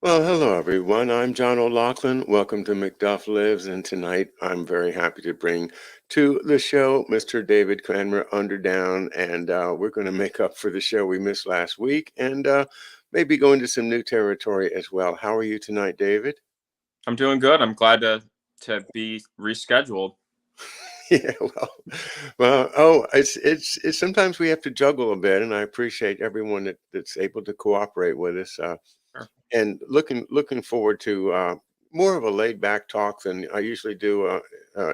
Well, hello everyone. I'm John O'Loughlin. Welcome to McDuff Lives, and tonight I'm very happy to bring to the show Mr. David Cranmer Underdown, and we're going to make up for the show we missed last week, and maybe go into some new territory as well. How are you tonight, David? I'm doing good. I'm glad to be rescheduled. Yeah, well. It's sometimes we have to juggle a bit, and I appreciate everyone that's able to cooperate with us. Sure. And looking forward to more of a laid back talk than I usually do. Uh,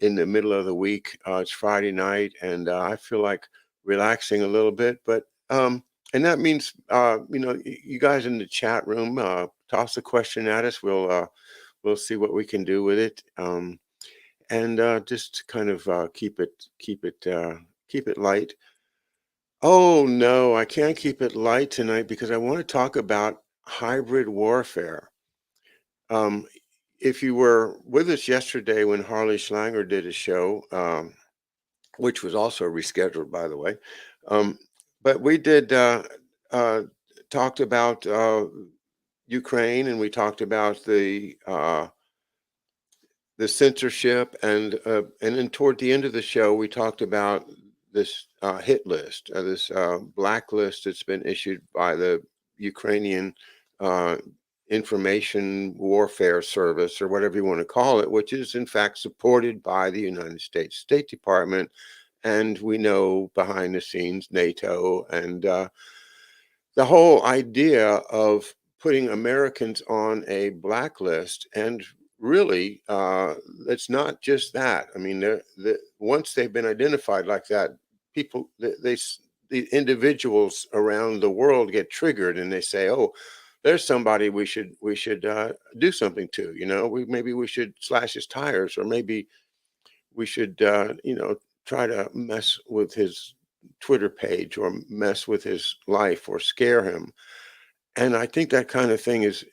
in the middle of the week, it's Friday night, and I feel like relaxing a little bit. But and that means you guys in the chat room, toss a question at us. We'll see what we can do with it, and just kind of keep it light. Oh, no, I can't keep it light tonight because I want to talk about hybrid warfare. Um, if you were with us yesterday when Harley Schlanger did a show, which was also rescheduled, by the way, um, but we did uh, talked about Ukraine, and we talked about the censorship, and then toward the end of the show, we talked about this hit list, this blacklist that's been issued by the Ukrainian uh, Information Warfare Service, or whatever you want to call it, which is in fact supported by the United States State Department, and we know behind the scenes NATO, and the whole idea of putting Americans on a blacklist. And really, it's not just that. I mean, once they've been identified like that, people, the individuals around the world get triggered, and they say, "Oh, there's somebody we should do something to." Maybe we should slash his tires, or maybe we should try to mess with his Twitter page, or mess with his life, or scare him. And I think that kind of thing is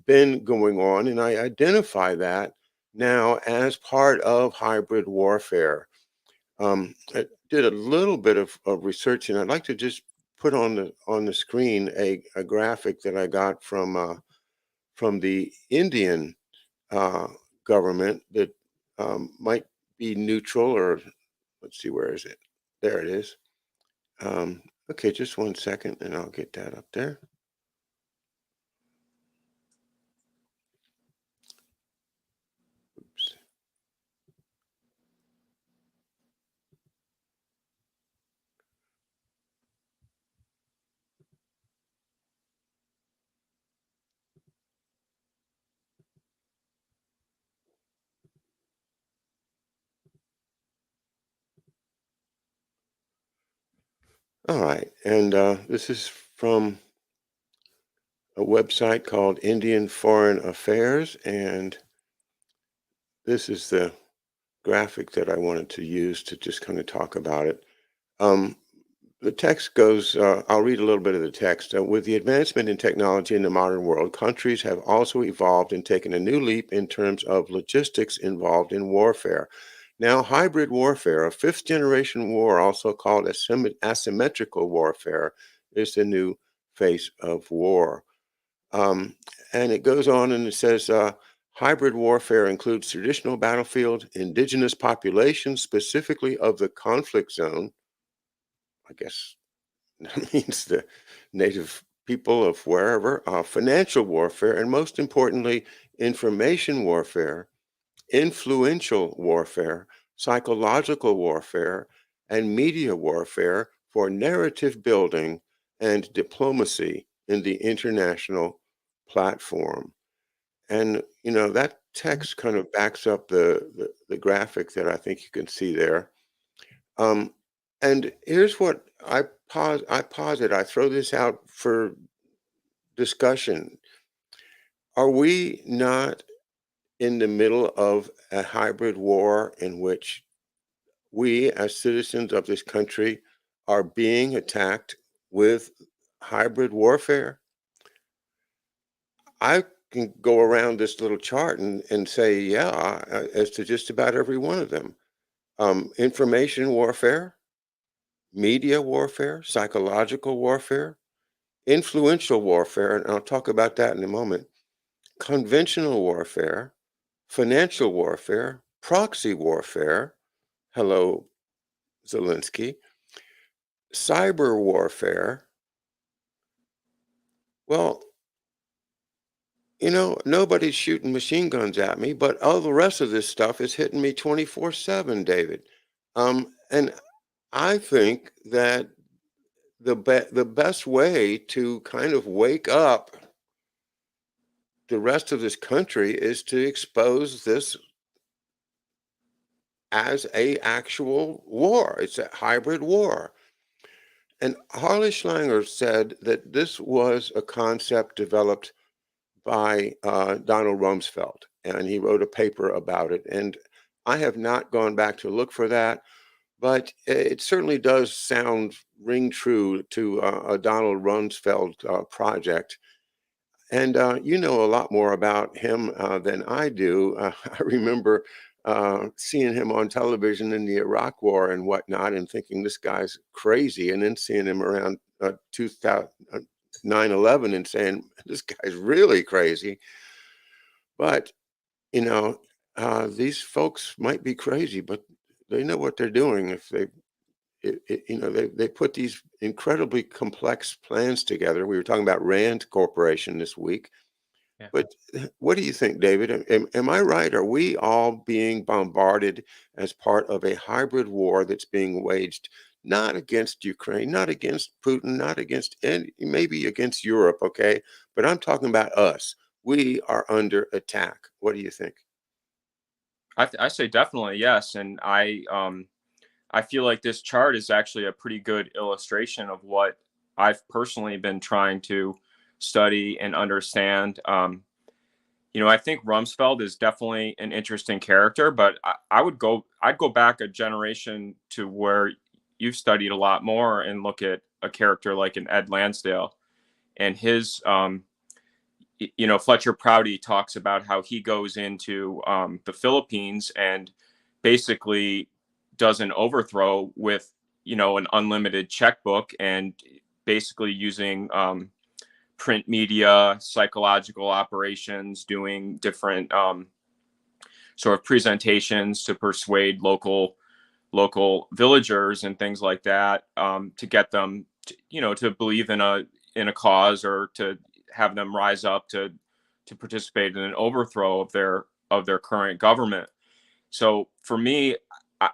been going on, and I identify that now as part of hybrid warfare. I did a little bit of research, and I'd like to just put on the screen a graphic that I got from the Indian uh, government that might be neutral, or let's see, where is it? There it is. Um, okay, just one second, and I'll get that up there. Oops. All right, and this is from a website called Indian Foreign Affairs, and this is the graphic that I wanted to use to just kind of talk about it. Um, the text goes, I'll read a little bit of the text. With the advancement in technology in the modern world, countries have also evolved and taken a new leap in terms of logistics involved in warfare. Now, hybrid warfare, a fifth generation war, also called asymmetrical warfare, is the new face of war. Um, and it goes on and it says hybrid warfare includes traditional battlefield, indigenous populations, specifically of the conflict zone. I guess that means the native people of wherever, financial warfare, and most importantly, information warfare, influential warfare, psychological warfare, and media warfare for narrative building and diplomacy in the international platform. And that text kind of backs up the graphic that I think you can see there. Um, and here's what I posit. I throw this out for discussion. Are we not in the middle of a hybrid war in which we, as citizens of this country, are being attacked with hybrid warfare? I can go around this little chart and say, yeah, as to just about every one of them. Information warfare, media warfare, psychological warfare, influential warfare, and I'll talk about that in a moment, conventional warfare, financial warfare, proxy warfare, hello, Zelensky, cyber warfare. Well, nobody's shooting machine guns at me, but all the rest of this stuff is hitting me 24/7, David. And I think that the best way to kind of wake up the rest of this country is to expose this as a actual war. It's a hybrid war. And Harley Schlanger said that this was a concept developed by Donald Rumsfeld, and he wrote a paper about it. And I have not gone back to look for that, but it certainly does ring true to a Donald Rumsfeld project. And you know a lot more about him than I do. I remember seeing him on television in the Iraq War and whatnot, and thinking this guy's crazy, and then seeing him around 2000, 9/11 and saying this guy's really crazy. But these folks might be crazy, but they know what they're doing. If they they put these incredibly complex plans together. We were talking about Rand Corporation this week. Yeah. But what do you think, David? Am I right? Are we all being bombarded as part of a hybrid war that's being waged not against Ukraine, not against Putin, not against any, maybe against Europe, okay? But I'm talking about us. We are under attack. What do you think? I say definitely yes, and I feel like this chart is actually a pretty good illustration of what I've personally been trying to study and understand. I think Rumsfeld is definitely an interesting character, but I'd go back a generation to where you've studied a lot more and look at a character like an Ed Lansdale and his, Fletcher Prouty talks about how he goes into the Philippines and basically does an overthrow with, an unlimited checkbook and basically using print media, psychological operations, doing different sort of presentations to persuade local villagers and things like that, to get them to believe in a cause, or to have them rise up to participate in an overthrow of their current government. So for me,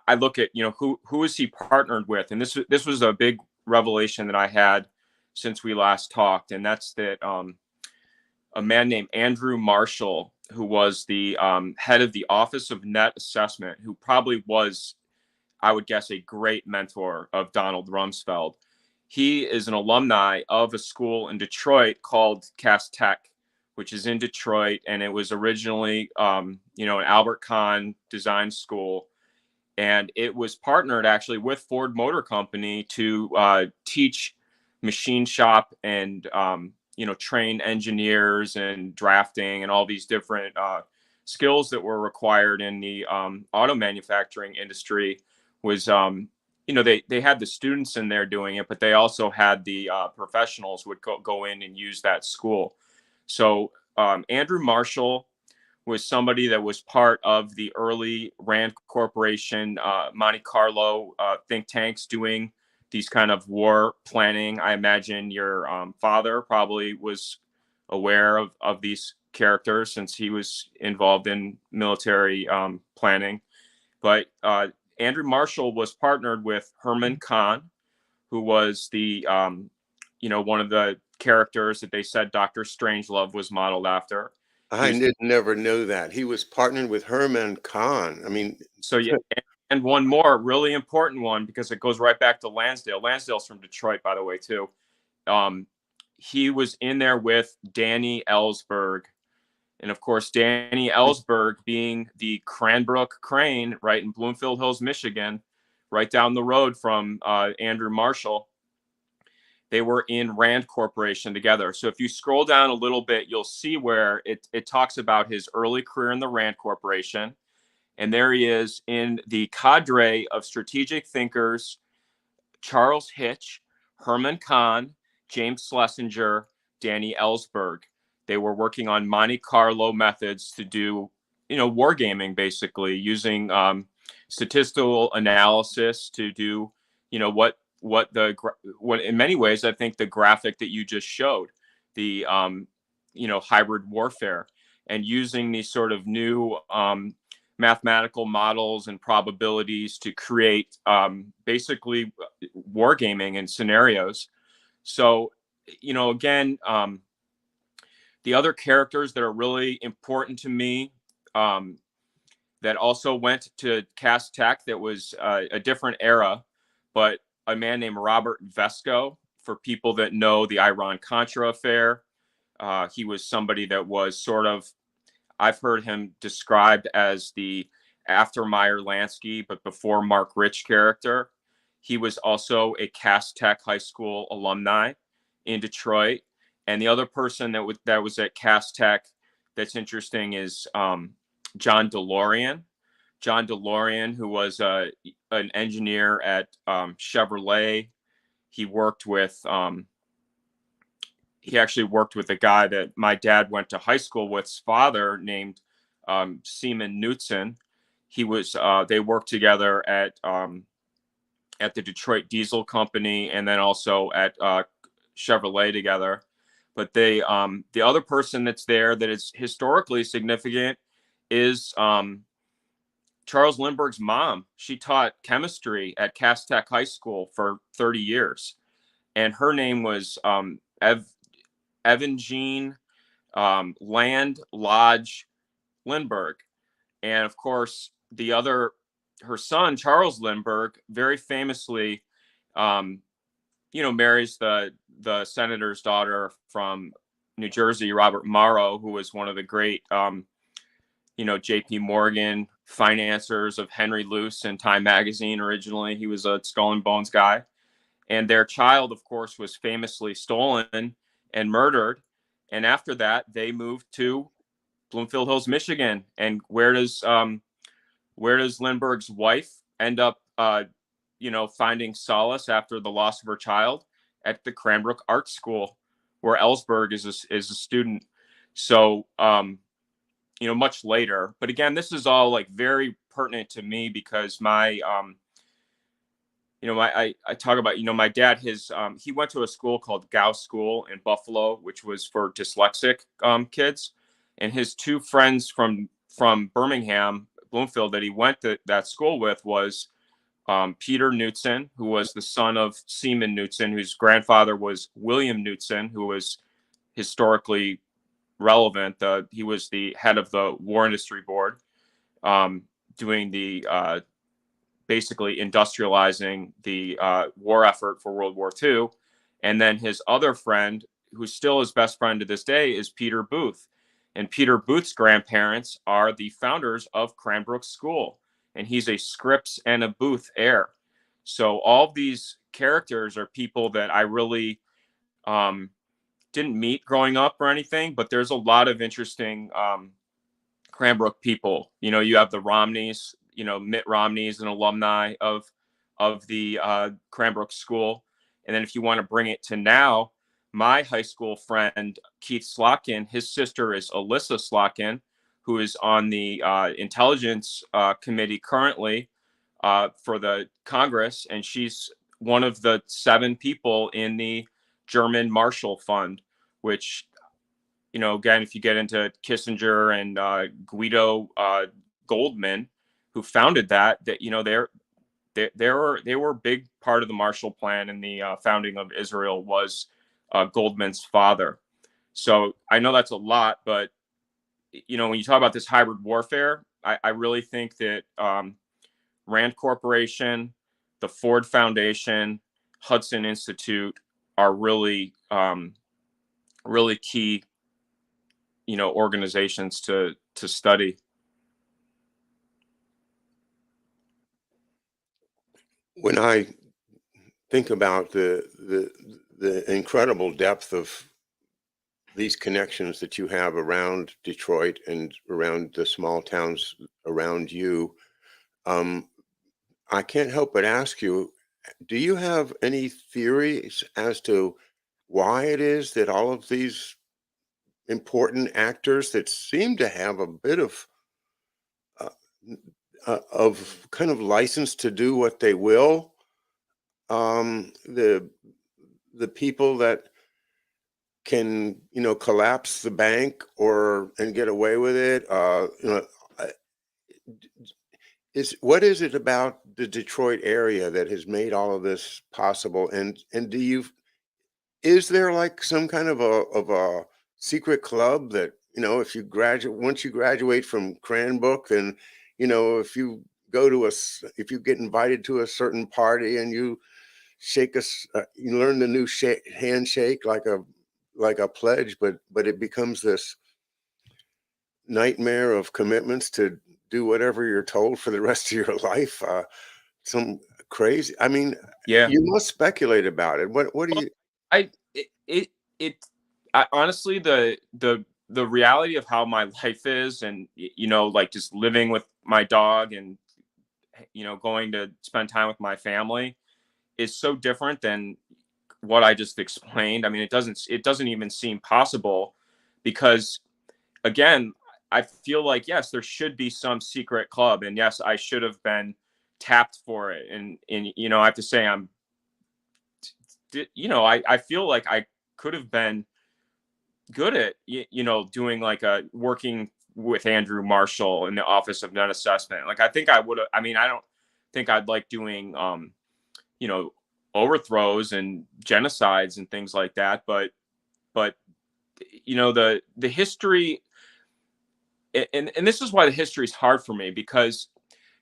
I look at who is he partnered with, and this was a big revelation that I had since we last talked, and that's that a man named Andrew Marshall, who was the head of the Office of Net Assessment, who probably was, I would guess, a great mentor of Donald Rumsfeld. He is an alumni of a school in Detroit called Cass Tech, which is in Detroit, and it was originally, an Albert Kahn design school, and it was partnered actually with Ford Motor Company to teach machine shop and train engineers and drafting and all these different skills that were required in the auto manufacturing industry. Was they had the students in there doing it, but they also had the professionals would go in and use that school. So Andrew Marshall was somebody that was part of the early Rand Corporation, Monte Carlo think tanks doing these kind of war planning. I imagine your father probably was aware of these characters since he was involved in military planning. But Andrew Marshall was partnered with Herman Kahn, who was the one of the characters that they said Dr. Strangelove was modeled after. He I was did never know that. He was partnered with Herman Kahn. I mean, So yeah, and one more really important one, because it goes right back to Lansdale. Lansdale's from Detroit, by the way, too. Um, he was in there with Danny Ellsberg, and of course, Danny Ellsberg being the Cranbrook Crane, right in Bloomfield Hills, Michigan, right down the road from Andrew Marshall. They were in Rand Corporation together. So if you scroll down a little bit, you'll see where it talks about his early career in the Rand Corporation. And there he is in the cadre of strategic thinkers: Charles Hitch, Herman Kahn, James Schlesinger, Danny Ellsberg. They were working on Monte Carlo methods to do, wargaming, basically using statistical analysis to do, what in many ways I think the graphic that you just showed, the hybrid warfare, and using these sort of new mathematical models and probabilities to create basically wargaming and scenarios. So, again, the other characters that are really important to me, that also went to Cass Tech, that was a different era, but a man named Robert Vesco, for people that know the Iran-Contra affair. He was somebody that was sort of, I've heard him described as the after Meyer Lansky, but before Mark Rich character. He was also a Cass Tech High School alumni in Detroit. And the other person that was at Cass Tech that's interesting is John DeLorean. John DeLorean, who was an engineer at Chevrolet. He worked with he actually worked with a guy that my dad went to high school with's father, named Seaman Knutson. They worked together at the Detroit Diesel Company, and then also at Chevrolet together. But the other person that's there that is historically significant is Charles Lindbergh's mom. She taught chemistry at Cass Tech High School for 30 years. And her name was Evan Jean Land Lodge Lindbergh. And of course, her son, Charles Lindbergh, very famously, marries the senator's daughter from New Jersey, Robert Morrow, who was one of the great, J.P. Morgan financiers of Henry Luce and Time Magazine. Originally, he was a Skull and Bones guy. And their child, of course, was famously stolen and murdered. And after that, they moved to Bloomfield Hills, Michigan. And where does Lindbergh's wife end up, finding solace after the loss of her child? At the Cranbrook Art School, where Ellsberg is a student. So, much later. But again, this is all like very pertinent to me because I talk about, my dad, he went to a school called Gauss School in Buffalo, which was for dyslexic kids. And his two friends from Birmingham, Bloomfield, that he went to that school with was Peter Knutson, who was the son of Seaman Knutson, whose grandfather was William Knutson, who was historically relevant. He was the head of the War Industry Board, doing the basically industrializing the war effort for World War II. And then his other friend, who's still his best friend to this day, is Peter Booth. And Peter Booth's grandparents are the founders of Cranbrook School. And he's a Scripps and a Booth heir. So all these characters are people that I really didn't meet growing up or anything, but there's a lot of interesting Cranbrook people. You have the Romneys. Mitt Romney is an alumni of the Cranbrook School. And then if you want to bring it to now, my high school friend, Keith Slotkin, his sister is Alyssa Slotkin, who is on the intelligence committee currently for the Congress. And she's one of the 7 people in the German Marshall Fund, which, again, if you get into Kissinger and Guido Goldman, who founded that they were a big part of the Marshall Plan, and the founding of Israel was Goldman's father. So I know that's a lot, but when you talk about this hybrid warfare, I really think that Rand Corporation, the Ford Foundation, Hudson Institute are really really key organizations to study. When I think about the incredible depth of these connections that you have around Detroit and around the small towns around you, I can't help but ask you, do you have any theories as to why it is that all of these important actors that seem to have a bit uh, of kind of license to do what they will, the people that can, collapse the bank or and get away with it, I- what is it about the Detroit area that has made all of this possible? And is there like some kind of a secret club that, if you graduate once you graduate from Cranbrook, then, if you if you get invited to a certain party and you you learn the new handshake like a pledge, but it becomes this nightmare of commitments to do whatever you're told for the rest of your life. Some crazy. I mean, Yeah. you must speculate about it. What do Well, you? I it honestly, the reality of how my life is, and like just living with my dog, and going to spend time with my family, is so different than what I just explained. I mean, it doesn't even seem possible, because again, I feel like, yes, there should be some secret club, and yes, I should have been tapped for it, and I have to say, I feel like I could have been good at doing like a working with Andrew Marshall in the Office of Net Assessment. Like, I think I would have. I mean, I don't think I'd like doing you know overthrows and genocides and things like that, but the history, and this is why the history is hard for me, because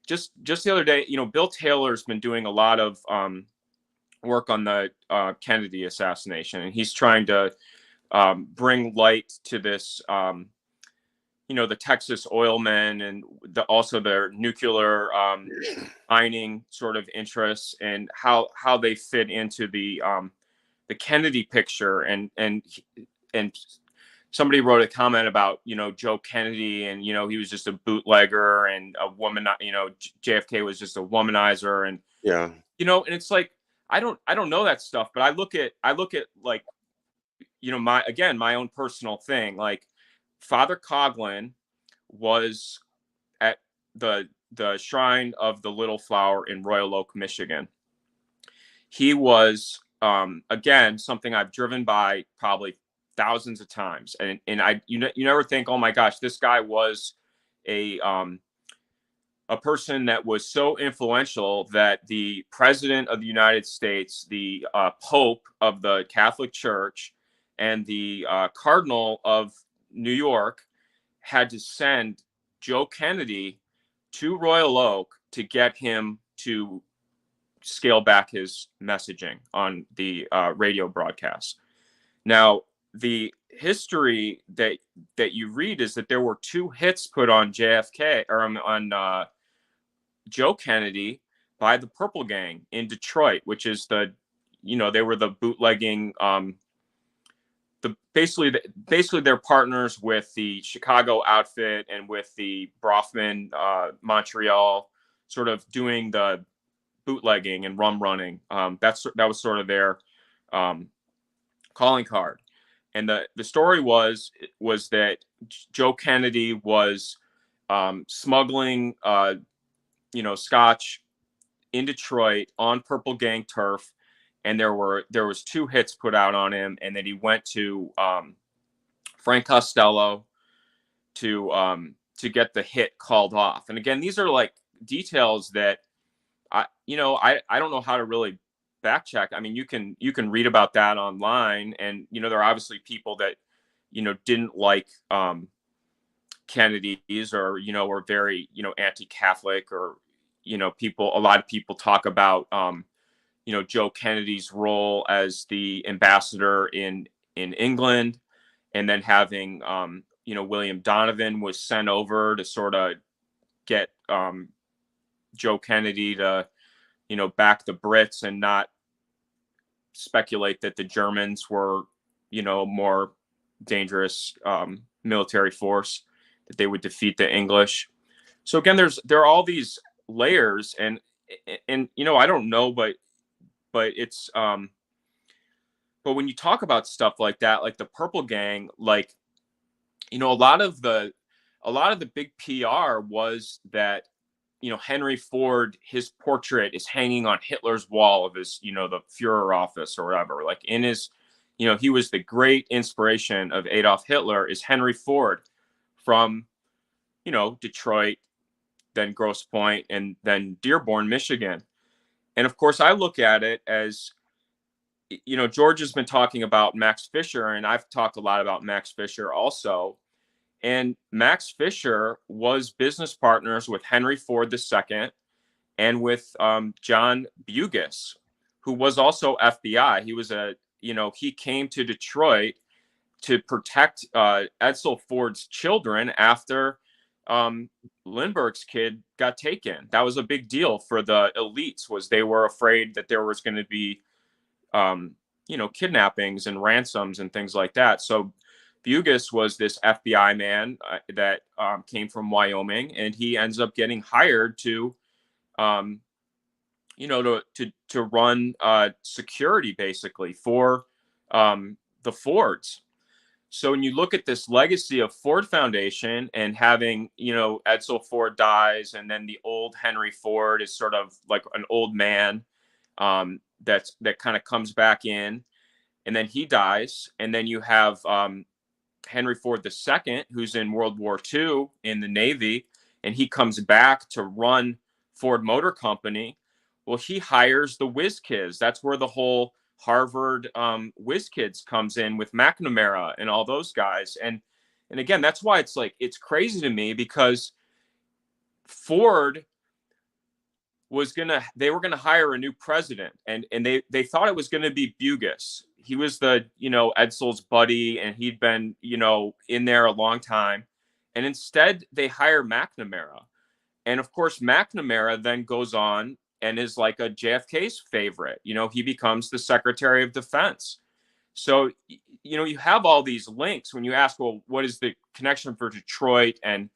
just the other day, Bill Taylor's been doing a lot of work on the Kennedy assassination, and he's trying to bring light to this, the Texas oil men, and also their nuclear mining sort of interests, and how they fit into the Kennedy picture, and somebody wrote a comment about Joe Kennedy, and he was just a bootlegger and a woman. JFK was just a womanizer, and Yeah. and it's like, I don't know that stuff, but I look at like, my own personal thing. Like, Father Coughlin was at the shrine of the Little Flower in Royal Oak, Michigan. He was, again, something I've driven by probably thousands of times, and you never think, oh my gosh, this guy was a um, a person that was so influential that the president of the United States, the Pope of the Catholic Church, and the Cardinal of New York had to send Joe Kennedy to Royal Oak to get him to scale back his messaging on the radio broadcast. Now, the history that you read is that there were two hits put on JFK, or on Joe Kennedy, by the Purple Gang in Detroit, which is they were the bootlegging, basically they're partners with the Chicago outfit and with the Brofman, Montreal, sort of doing the bootlegging and rum running. That was sort of their um, calling card. And the story was that Joe Kennedy was smuggling scotch in Detroit on Purple Gang turf, and there was two hits put out on him, and then he went to Frank Costello to get the hit called off. And again, these are like details that I don't know how to really back check. I mean, you can read about that online, and there are obviously people that didn't like Kennedy's, or were very anti-Catholic, or a lot of people talk about Joe Kennedy's role as the ambassador in England, and then having William Donovan was sent over to sort of get Joe Kennedy to back the Brits, and not speculate that the Germans were more dangerous military force, that they would defeat the English. So again, there are all these layers, and I don't know, but it's But when you talk about stuff like that, like the Purple Gang, like, a lot of the big PR was that, Henry Ford, his portrait is hanging on Hitler's wall of his, the Fuhrer office or whatever. Like in his, he was the great inspiration of Adolf Hitler is Henry Ford from, Detroit, then Grosse Pointe, and then Dearborn, Michigan. And of course, I look at it as, George has been talking about Max Fisher, and I've talked a lot about Max Fisher also. And Max Fisher was business partners with Henry Ford II and with John Bugis, who was also FBI. He was he came to Detroit to protect Edsel Ford's children after Lindbergh's kid got taken. That was a big deal for the elites, was they were afraid that there was going to be, kidnappings and ransoms and things like that. So Bugis was this FBI man that came from Wyoming, and he ends up getting hired to, to run security basically for the Fords. So when you look at this legacy of Ford Foundation and having, Edsel Ford dies, and then the old Henry Ford is sort of like an old man that kind of comes back in, and then he dies, and then you have Henry Ford II, who's in World War II in the Navy, and he comes back to run Ford Motor Company. Well, he hires the Whiz Kids. That's where the whole Harvard Whiz Kids comes in with McNamara and all those guys. And again, that's why it's crazy to me, because Ford they were gonna hire a new president, and they thought it was gonna be Bugis. He was the, Edsel's buddy, and he'd been, in there a long time. And instead they hire McNamara. And of course, McNamara then goes on and is like a JFK's favorite. He becomes the Secretary of Defense. So, you have all these links when you ask, well, what is the connection for Detroit and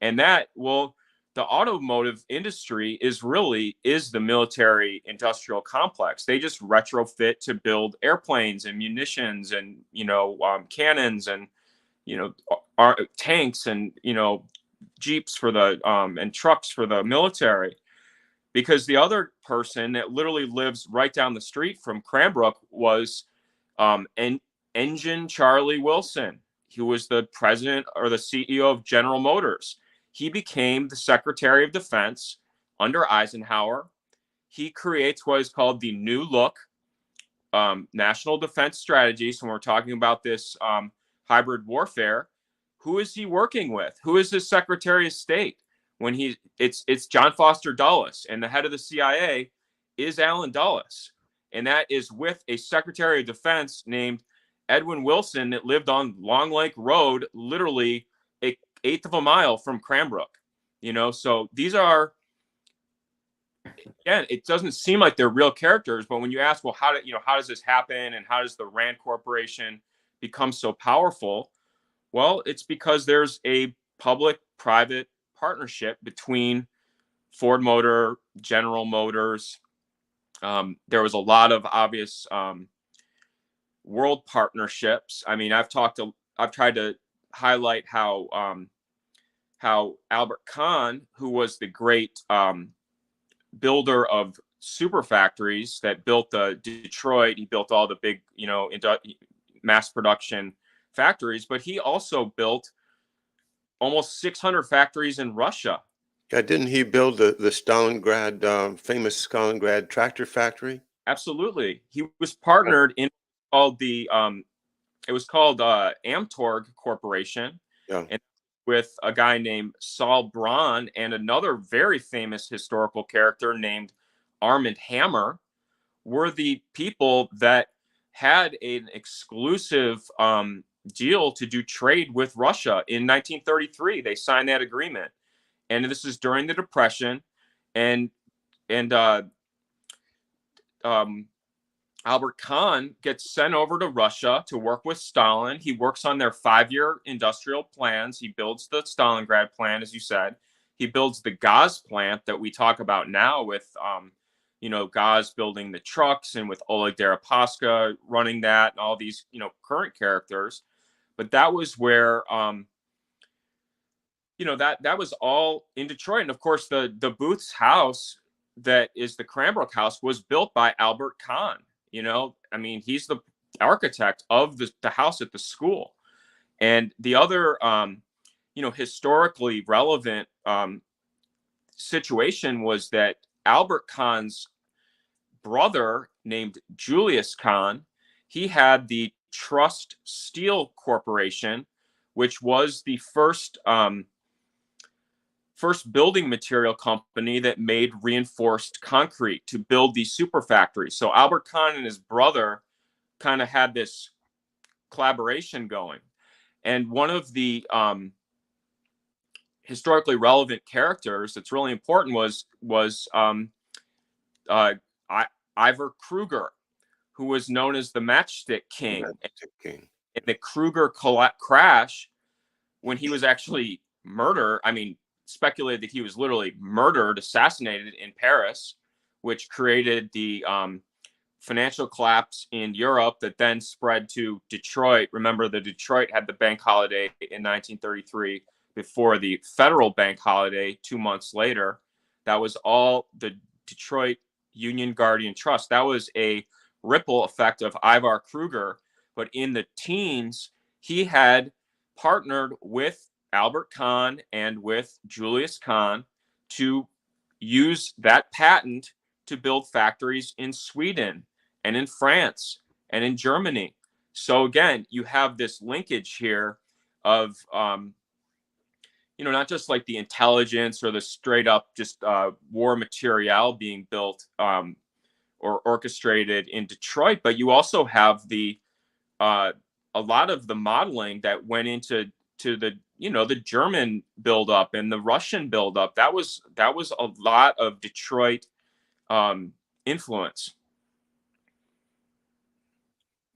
that? Well, the automotive industry is the military industrial complex. They just retrofit to build airplanes and munitions and, cannons and, tanks and, Jeeps for the, and trucks for the military. Because the other person that literally lives right down the street from Cranbrook was Engine Charlie Wilson. He was the president or the CEO of General Motors. He became the Secretary of Defense under Eisenhower. He creates what is called the New Look National Defense Strategy. So when we're talking about this hybrid warfare, who is he working with? Who is his Secretary of State? It's John Foster Dulles, and the head of the CIA is Allen Dulles, and that is with a Secretary of Defense named Edwin Wilson that lived on Long Lake Road, literally an eighth of a mile from Cranbrook. So these are, again, it doesn't seem like they're real characters, but when you ask, well, how does this happen, and how does the Rand Corporation become so powerful? Well, it's because there's a public-private partnership between Ford Motor, General Motors. There was a lot of obvious world partnerships. I mean, I've tried to highlight how Albert Kahn, who was the great builder of super factories that built the Detroit, he built all the big, mass production factories, but he also built almost 600 factories in Russia. Yeah, didn't he build the Stalingrad, famous Stalingrad tractor factory? Absolutely. He was partnered in called the it was called Amtorg Corporation, Yeah. and with a guy named Saul Braun and another very famous historical character named Armand Hammer, were the people that had an exclusive deal to do trade with Russia in 1933. They signed that agreement, and this is during the Depression, and Albert Kahn gets sent over to Russia to work with Stalin. He works on their 5-year industrial plans. He builds the Stalingrad plan, as you said. He builds the Gaz plant that we talk about now with Gaz building the trucks, and with Oleg Deripaska running that, and all these, current characters. But that was where, that was all in Detroit. And of course, the Booth's house, that is the Cranbrook house, was built by Albert Kahn. He's the architect of the house at the school. And the other, historically relevant situation was that Albert Kahn's brother, named Julius Kahn, he had the Trust Steel Corporation, which was the first building material company that made reinforced concrete to build these super factories. So Albert Kahn and his brother kind of had this collaboration going. And one of the historically relevant characters that's really important was Ivor Kruger, who was known as the Matchstick King. In the Kruger crash, when he was actually murdered, speculated that he was literally murdered, assassinated in Paris, which created the financial collapse in Europe that then spread to Detroit. Remember, the Detroit had the bank holiday in 1933 before the federal bank holiday 2 months later. That was all the Detroit Union Guardian Trust. That was a ripple effect of Ivar Kruger. But in the teens, he had partnered with Albert Kahn and with Julius Kahn to use that patent to build factories in Sweden and in France and in Germany. So again, you have this linkage here of, not just like the intelligence or the straight up just war material being built or orchestrated in Detroit, but you also have the a lot of the modeling that went into the the German buildup and the Russian buildup. That was a lot of Detroit influence.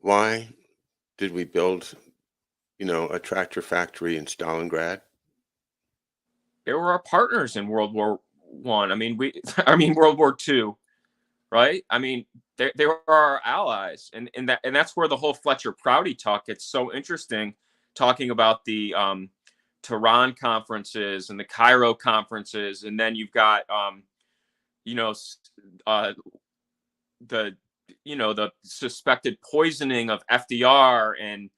Why did we build, a tractor factory in Stalingrad? They were our partners in World War One. World War Two, right? They were our allies, and that's where the whole Fletcher Prouty talk gets so interesting, talking about the Tehran conferences and the Cairo conferences, and then you've got the suspected poisoning of FDR, and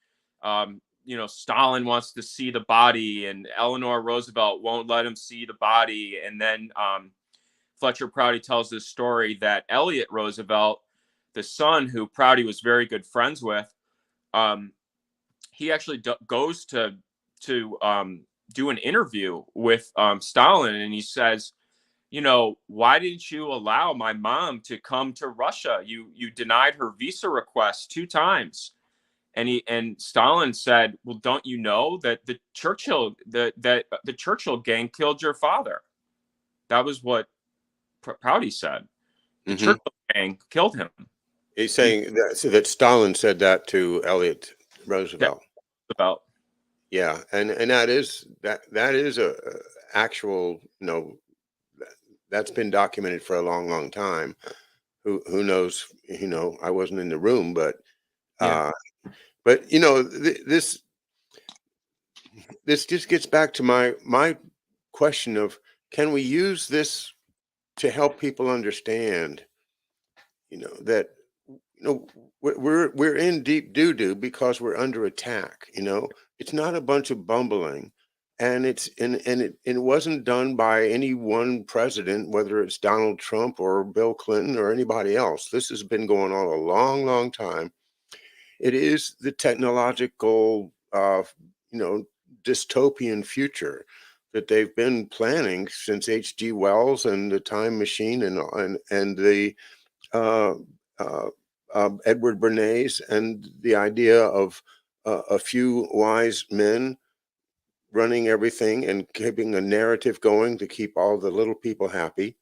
Stalin wants to see the body, and Eleanor Roosevelt won't let him see the body, and then Fletcher Prouty tells this story that Elliot Roosevelt, the son who Prouty was very good friends with, he actually goes to do an interview with Stalin, and he says, why didn't you allow my mom to come to Russia? You denied her visa request 2 times. And Stalin said, well, don't you know that the Churchill gang killed your father? That was what Prouty said. The Churchill gang killed him. He's saying that Stalin said that to Elliot Roosevelt. Yeah, and that is a actual, that's been documented for a long, long time. Who knows? I wasn't in the room, but this just gets back to my question of, can we use this to help people understand, that we're in deep doo-doo because we're under attack. It's not a bunch of bumbling, and it wasn't done by any one president, whether it's Donald Trump or Bill Clinton or anybody else. This has been going on a long, long time. It is the technological dystopian future that they've been planning since H.G. Wells and the Time Machine and the Edward Bernays, and the idea of a few wise men running everything and keeping a narrative going to keep all the little people happy.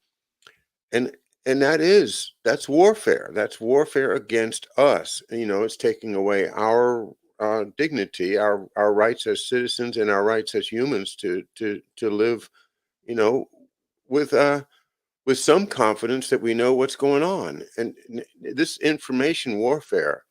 And that's warfare. That's warfare against us. It's taking away our dignity, our rights as citizens, and our rights as humans to live, with with some confidence that we know what's going on. And this information warfare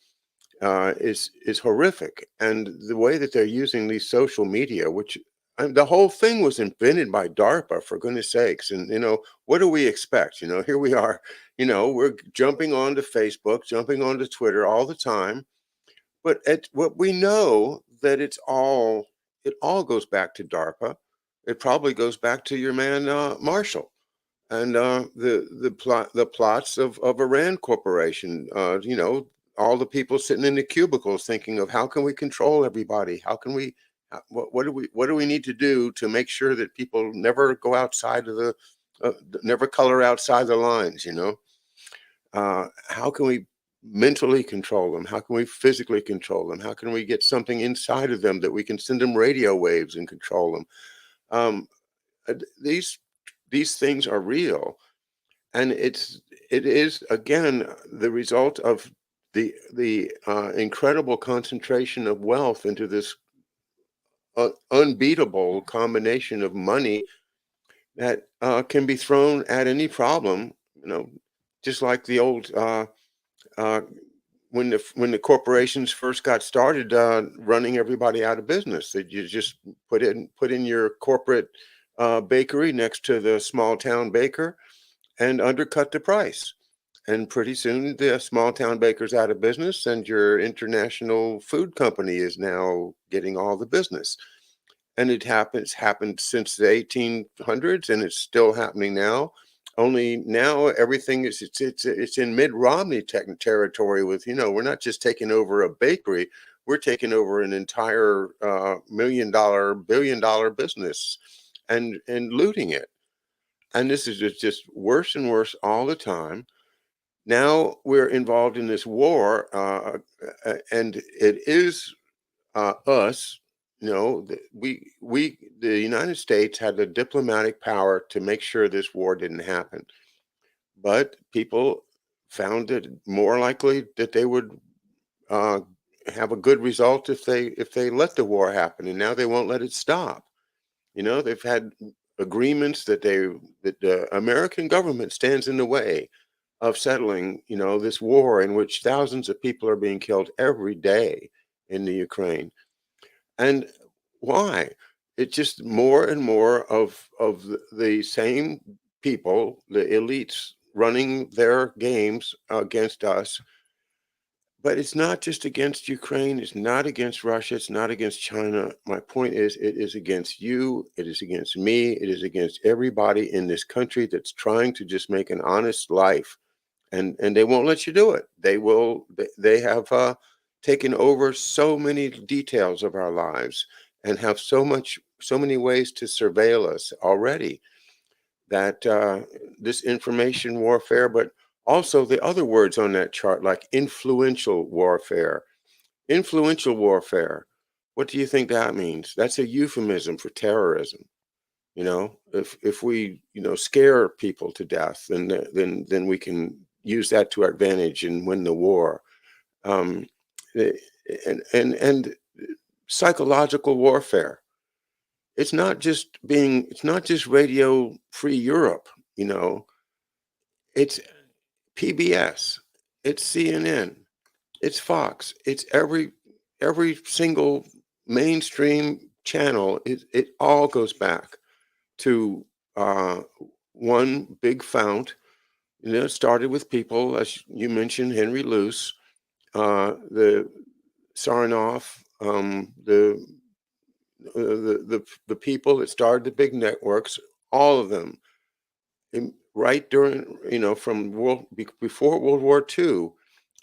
is horrific. And the way that they're using these social media, which the whole thing was invented by DARPA, for goodness sakes. And what do we expect? Here we are. We're jumping onto Facebook, jumping onto Twitter all the time. But what we know that it all goes back to DARPA. It probably goes back to your man Marshall and the plots of Iran Corporation. All the people sitting in the cubicles thinking of how can we control everybody? How can we? What do we need to do to make sure that people never go outside of never color outside the lines? How can we mentally control them? How can we physically control them? How can we get something inside of them that we can send them radio waves and control them? Um, these things are real, and it is again the result of the incredible concentration of wealth into this unbeatable combination of money that can be thrown at any problem. Just like the old uh, when the corporations first got started running everybody out of business, that you just put in your corporate bakery next to the small town baker and undercut the price. And pretty soon the small town baker's out of business, and your international food company is now getting all the business. And happened since the 1800s, and it's still happening now. Only now everything is it's in Mitt Romney territory. With we're not just taking over a bakery, we're taking over an entire $1 million, $1 billion business, and looting it. And this is just worse and worse all the time. Now we're involved in this war, and it is us. The United States had the diplomatic power to make sure this war didn't happen, but people found it more likely that they would uh, have a good result if they let the war happen, and now they won't let it stop. They've had agreements that the American government stands in the way of settling, this war in which thousands of people are being killed every day in the Ukraine. And why? It's just more and more of the same people, the elites running their games against us. But it's not just against Ukraine. It's not against Russia. It's not against China. My point is, it is against you. It is against me. It is against everybody in this country that's trying to just make an honest life. And they won't let you do it. They have taken over so many details of our lives and have so many ways to surveil us already, that this information warfare, but also the other words on that chart, like influential warfare. Influential warfare. What do you think that means? That's a euphemism for terrorism. If we scare people to death, then we can use that to our advantage and win the war. Um, eh, and psychological warfare. It's not just Radio Free Europe. You know, it's PBS, it's CNN, it's Fox, it's every single mainstream channel. It all goes back to uh, one big fount. It started with people, as you mentioned, Henry Luce, the Sarnoff, the people that started the big networks, all of them, right during, from before World War II,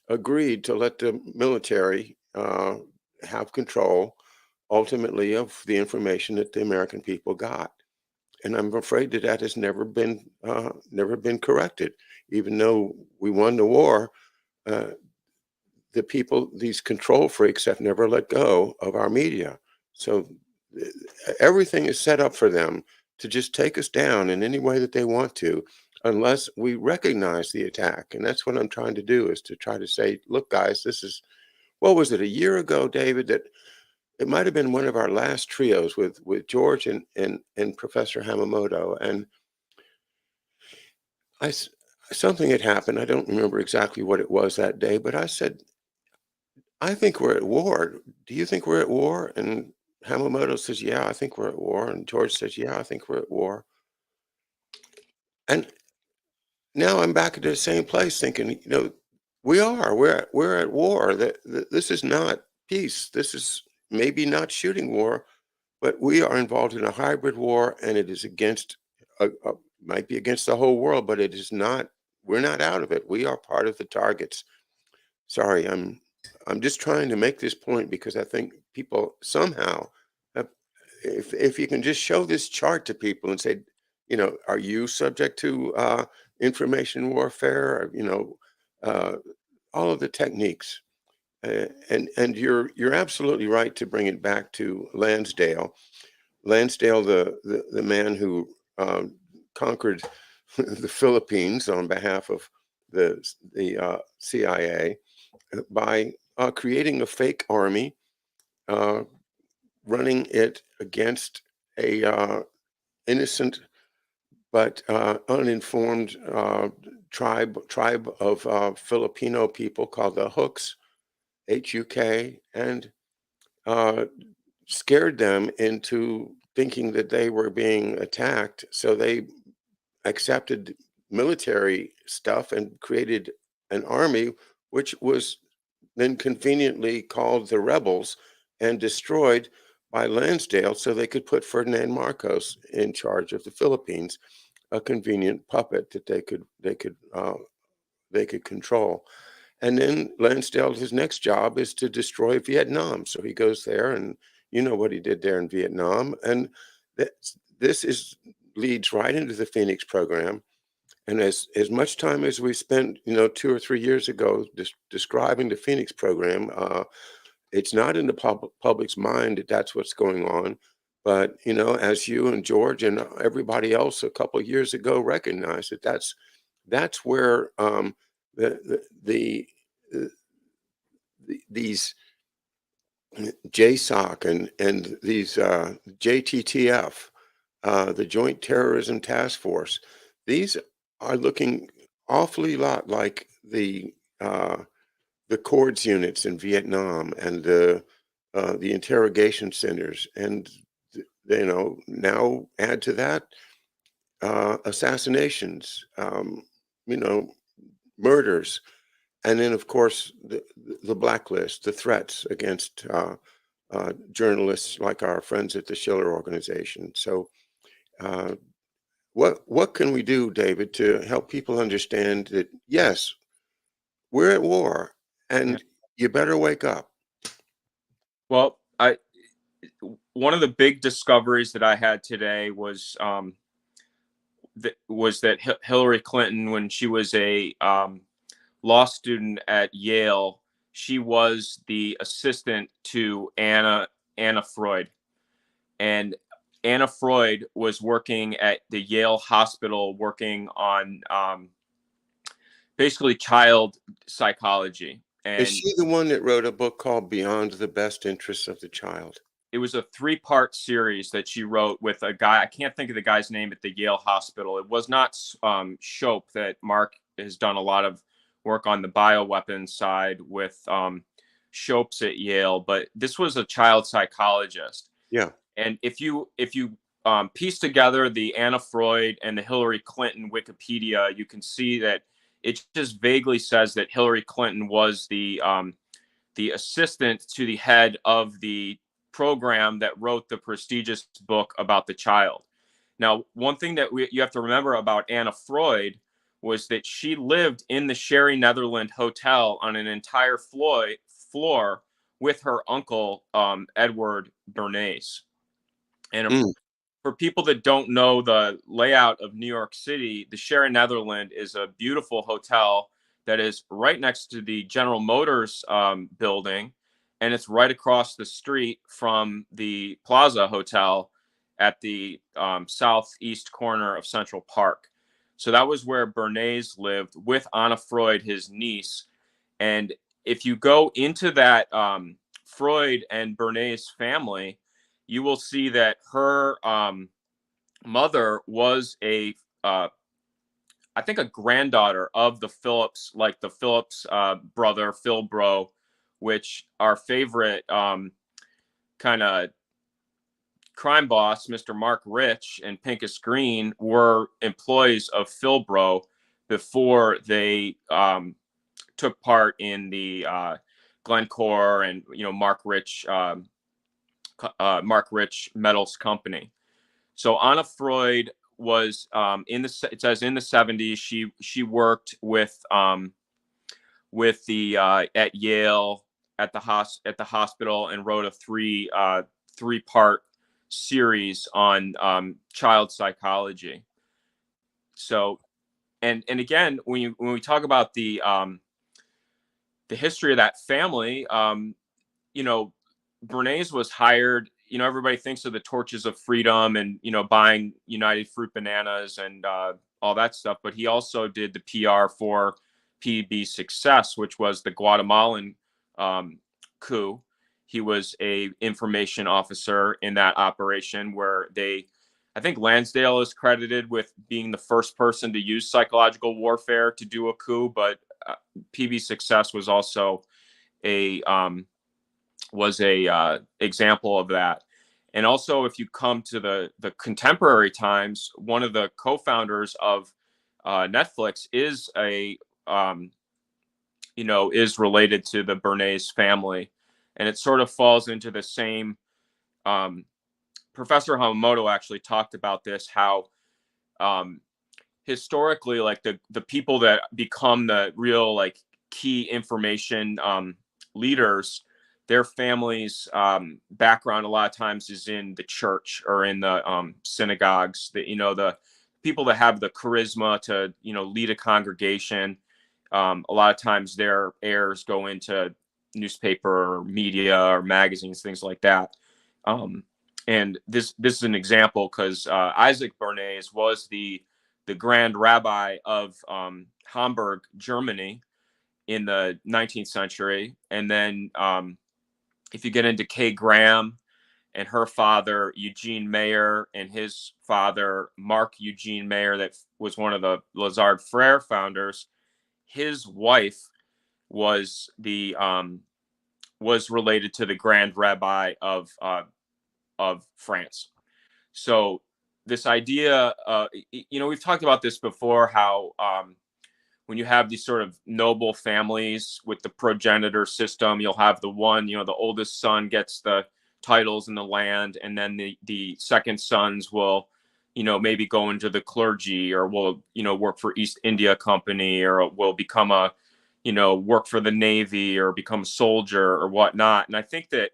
agreed to let the military have control, ultimately, of the information that the American people got. And I'm afraid that has never been corrected. Even though we won the war, uh, the people, these control freaks, have never let go of our media. So everything is set up for them to just take us down in any way that they want to, unless we recognize the attack. And that's what I'm trying to do, is to try to say, look, guys, this is, what was it, a year ago, David, that it might have been one of our last trios with George and Professor Hamamoto. And I s- something had happened. I don't remember exactly what it was that day, but I said, I think we're at war. Do you think we're at war? And Hamamoto says, yeah, I think we're at war. And George says, yeah, I think we're at war. And now I'm back at the same place thinking, we are. We're at war. This is not peace. This is maybe not shooting war, but we are involved in a hybrid war, and it is against, might be against the whole world, but it is not. We're not out of it. We are part of the targets. Sorry, I'm just trying to make this point because I think people somehow have, if you can just show this chart to people and say, are you subject to information warfare? Or, uh, all of the techniques. And you're absolutely right to bring it back to Lansdale. Lansdale, the man who conquered the Philippines on behalf of the CIA by creating a fake army, uh, running it against a innocent but uninformed tribe of Filipino people called the Hooks, HUK, and uh, scared them into thinking that they were being attacked. So they accepted military stuff and created an army, which was then conveniently called the rebels and destroyed by Lansdale so they could put Ferdinand Marcos in charge of the Philippines, a convenient puppet that they could control. And then Lansdale, his next job is to destroy Vietnam. So he goes there, and you know what he did there in Vietnam. And this is leads right into the Phoenix program. And as much time as we spent, 2 or 3 years ago, describing the Phoenix program, it's not in the public's mind that that's what's going on. But as you and George and everybody else a couple of years ago recognized that that's where the, these JSOC and these JTTF, the Joint Terrorism Task Force, these are looking awfully lot like the CORDS units in Vietnam and the interrogation centers, and now add to that assassinations, murders, and then of course the blacklist, the threats against journalists like our friends at the Schiller Organization. So, uh, what can we do, David, to help people understand that yes, we're at war, Yeah. and you better wake up? Well, I one of the big discoveries that I had today was that Hillary Clinton, when she was a law student at Yale, she was the assistant to Anna Freud, and Anna Freud was working at the Yale Hospital, working on basically child psychology. Is And she the one that wrote a book called Beyond the Best Interests of the Child? it was a 3-part series that she wrote with a guy. I can't think of the guy's name at the Yale Hospital. It was not Shope. That Mark has done a lot of work on the bioweapons side with Shope's at Yale, but this was a child psychologist. Yeah. And if you piece together the Anna Freud and the Hillary Clinton Wikipedia, you can see that it just vaguely says that Hillary Clinton was the assistant to the head of the program that wrote the prestigious book about the child. Now, one thing that you have to remember about Anna Freud was that she lived in the Sherry Netherland Hotel on an entire floor with her uncle, Edward Bernays. And Mm. for people that don't know the layout of New York City, the Sherry Netherland is a beautiful hotel that is right next to the General Motors building, and it's right across the street from the Plaza Hotel at the southeast corner of Central Park. So that was where Bernays lived with Anna Freud, his niece. And if you go into that Freud and Bernays family, you will see that her mother was a uh, I think a granddaughter of the Phillips, like the Phillips brother, Phil Bro, which our favorite kind of crime boss, Mr. Mark Rich and Pincus Green, were employees of Philbro before they took part in the Glencore and Mark Rich Metals Company. So Anna Freud was it says in the 70s she worked with the at Yale at the hospital and wrote a three-part series on child psychology. So and again, when we talk about the history of that family, you know, Bernays was hired. You know, everybody thinks of the Torches of Freedom and, you know, buying United Fruit bananas and all that stuff. But he also did the PR for PB Success, which was the Guatemalan coup. He was a information officer in that operation where I think Lansdale is credited with being the first person to use psychological warfare to do a coup, but PB Success was also a example of that. And also, if you come to the contemporary times, one of the co-founders of Netflix is is related to the Bernays family, and it sort of falls into the same. Professor Hamamoto actually talked about this, how historically, like the people that become the real like key information leaders, their families background a lot of times is in the church or in the synagogues. That, you know, the people that have the charisma to, you know, lead a congregation, a lot of times their heirs go into newspaper or media or magazines, things like that. And this is an example because Isaac Bernays was the grand rabbi of Hamburg, Germany, in the 19th century. And then if you get into Kay Graham and her father, Eugene Mayer, and his father, Mark Eugene Mayer, that was one of the Lazard Frere founders, his wife was was related to the grand rabbi of France. So this idea, you know, we've talked about this before, how when you have these sort of noble families with the progenitor system, you'll have the one, you know, the oldest son gets the titles and the land, and then the second sons will, you know, maybe go into the clergy or will, you know, work for East India Company or will become work for the Navy or become a soldier or whatnot. And I think that,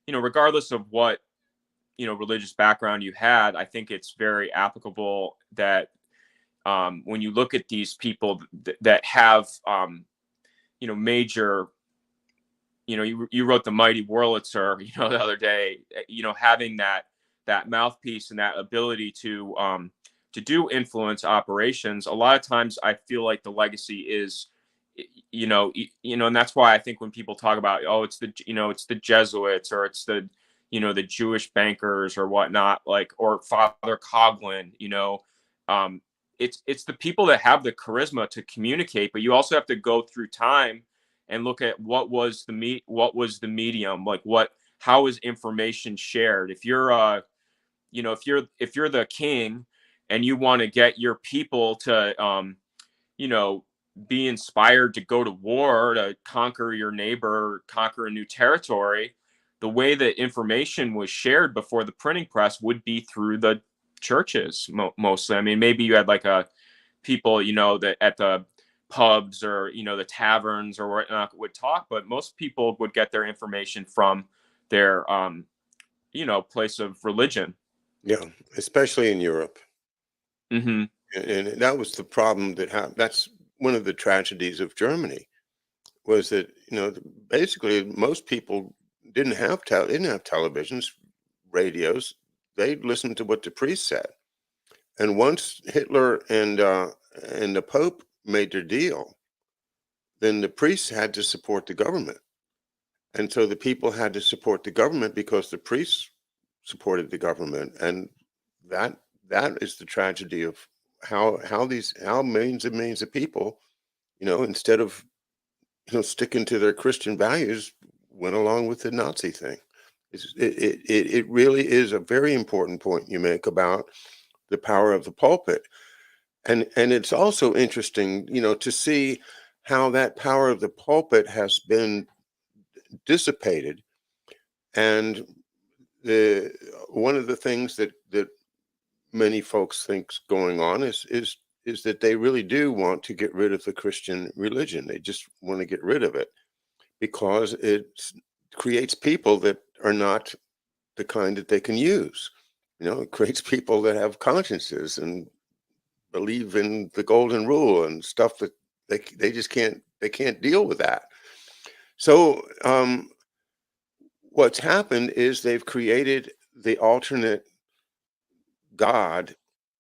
you know, regardless of what, you know, religious background you had, I think it's very applicable that when you look at these people that have, you know, major, you know, you wrote the Mighty Wurlitzer, you know, the other day, you know, having that mouthpiece and that ability to do influence operations. A lot of times, I feel like the legacy is, and that's why I think when people talk about, oh, it's the Jesuits or it's the, you know, the Jewish bankers or whatnot, like, or Father Coughlin, you know, it's the people that have the charisma to communicate, but you also have to go through time and look at what was the medium, like how is information shared. If you're if you're the king and you want to get your people to you know, be inspired to go to war, to conquer your neighbor, conquer a new territory, the way that information was shared before the printing press would be through the churches mostly. I mean, maybe you had like people, you know, that at the pubs or, you know, the taverns or whatnot would talk, but most people would get their information from their, place of religion. Yeah, especially in Europe. Mm-hmm. And that was the problem that's one of the tragedies of Germany, was that, you know, basically most people didn't have televisions, radios. They listened to what the priest said. And once Hitler and the Pope made their deal, then the priests had to support the government. And so the people had to support the government because the priests supported the government. And that that is the tragedy of how millions and millions of people, instead of sticking to their Christian values, went along with the Nazi thing. It really is a very important point you make about the power of the pulpit, and it's also interesting, to see how that power of the pulpit has been dissipated. And the one of the things that many folks think's going on is that they really do want to get rid of the Christian religion. They just want to get rid of it because it creates people that are not the kind that they can use. It creates people that have consciences and believe in the golden rule and stuff that they just can't deal with that. So what's happened is they've created the alternate God,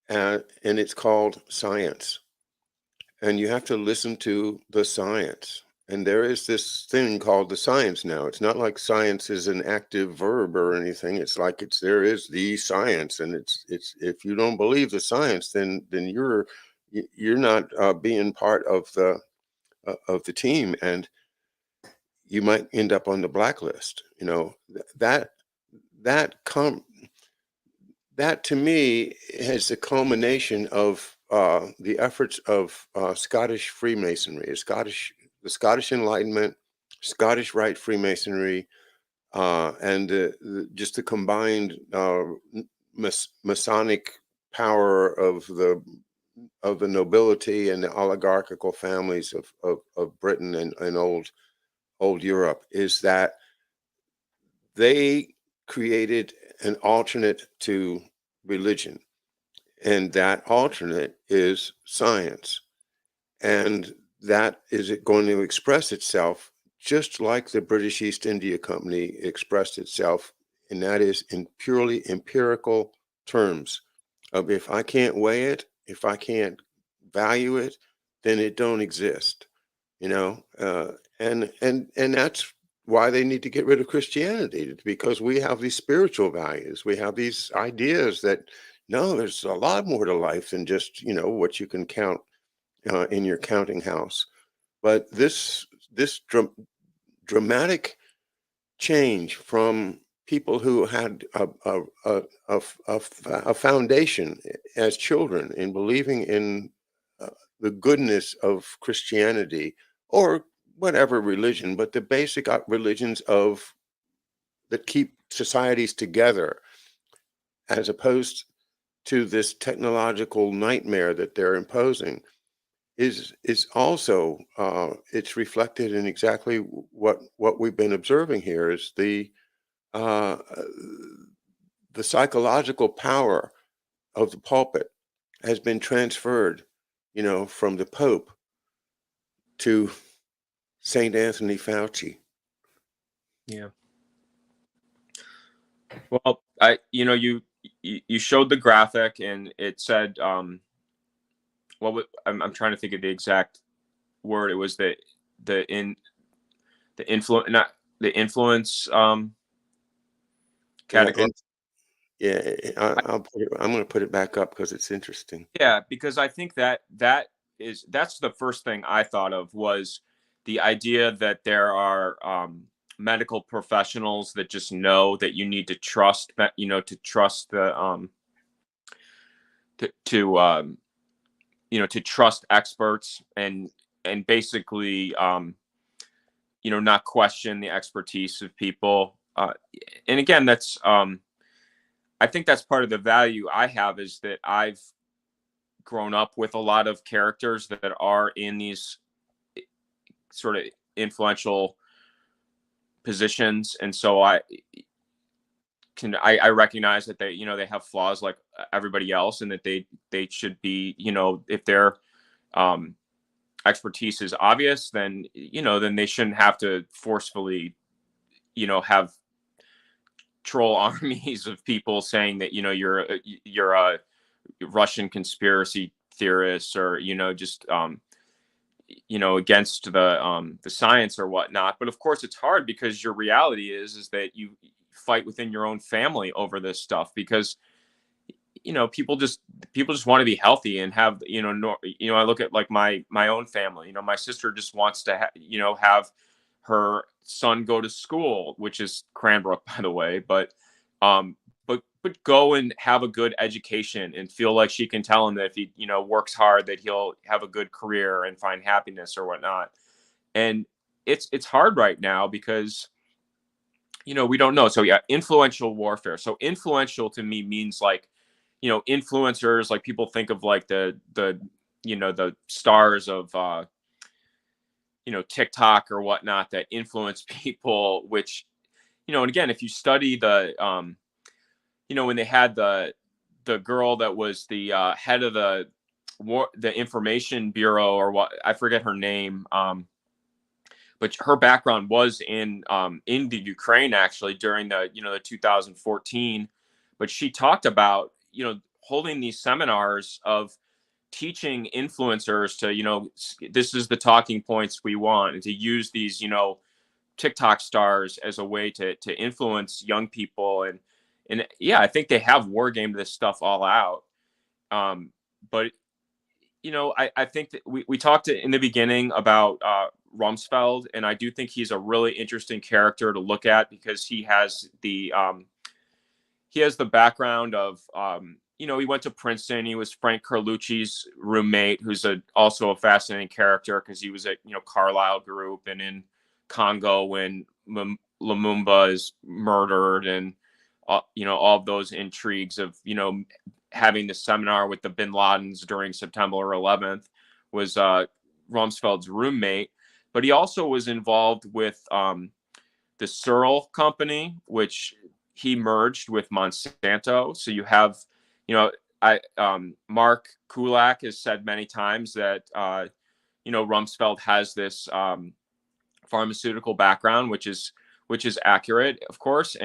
and it's called science. And you have to listen to the science. And there is this thing called the science now. It's not like science is an active verb or anything. It's like there is the science, and it's if you don't believe the science, then you're not being part of the team, and you might end up on the blacklist. That that com that to me is the culmination of the efforts of Scottish Freemasonry, the Scottish Enlightenment, Scottish Rite Freemasonry, and just the combined Masonic power of the nobility and the oligarchical families of Britain and old Europe, is that they created an alternate to religion, and that alternate is science. And that is it going to express itself just like the British East India Company expressed itself, and that is in purely empirical terms of, if I can't weigh it, if I can't value it, then it don't exist. And that's why they need to get rid of Christianity, because we have these spiritual values. We have these ideas that, no, there's a lot more to life than just, what you can count in your counting house. But this dramatic change from people who had a foundation as children in believing in the goodness of Christianity, or whatever religion, but the basic religions that keep societies together, as opposed to this technological nightmare that they're imposing, is also it's reflected in exactly what we've been observing here, is uh, the psychological power of the pulpit has been transferred, from the Pope to Saint Anthony Fauci. Yeah. Well, you showed the graphic, and it said, I'm trying to think of the exact word. It was the influence, not the influence Yeah, category. and yeah, I'm going to put it back up because it's interesting. Yeah, because I think that's the first thing I thought of, was the idea that there are medical professionals that just know that you need to trust, that to trust the to trust experts, and basically not question the expertise of people. And again, that's I think that's part of the value I have, is that I've grown up with a lot of characters that are in these sort of influential positions, and so I recognize that they have flaws like everybody else, and that they should be, if their um, expertise is obvious, then they shouldn't have to forcefully have troll armies of people saying that you're a Russian conspiracy theorist, or just against the science or whatnot. But of course, it's hard, because your reality is that you fight within your own family over this stuff, because people just want to be healthy and have, I look at like my own family. My sister just wants to have her son go to school, which is Cranbrook, by the way, um but go and have a good education and feel like she can tell him that if he works hard, that he'll have a good career and find happiness or whatnot. And it's hard right now because we don't know. So yeah, influential warfare. So influential to me means like, influencers, like people think of like the stars of TikTok or whatnot that influence people, which, and again, if you study when they had the girl that was the head of the information bureau, or what, I forget her name, but her background was in the Ukraine, actually, during the 2014. But she talked about holding these seminars of teaching influencers to this is the talking points we want, and to use these TikTok stars as a way to influence young people. And yeah, I think they have war gamed this stuff all out. But I think that we talked in the beginning about Rumsfeld, and I do think he's a really interesting character to look at because he has the background of he went to Princeton. He was Frank Carlucci's roommate, who's also a fascinating character because he was at Carlisle Group and in Congo when Lumumba is murdered, and all of those intrigues of having the seminar with the Bin Ladens during September 11th was Rumsfeld's roommate. But he also was involved with the Searle Company, which he merged with Monsanto. So you have, Mark Kulak has said many times that Rumsfeld has this pharmaceutical background, which is accurate, of course,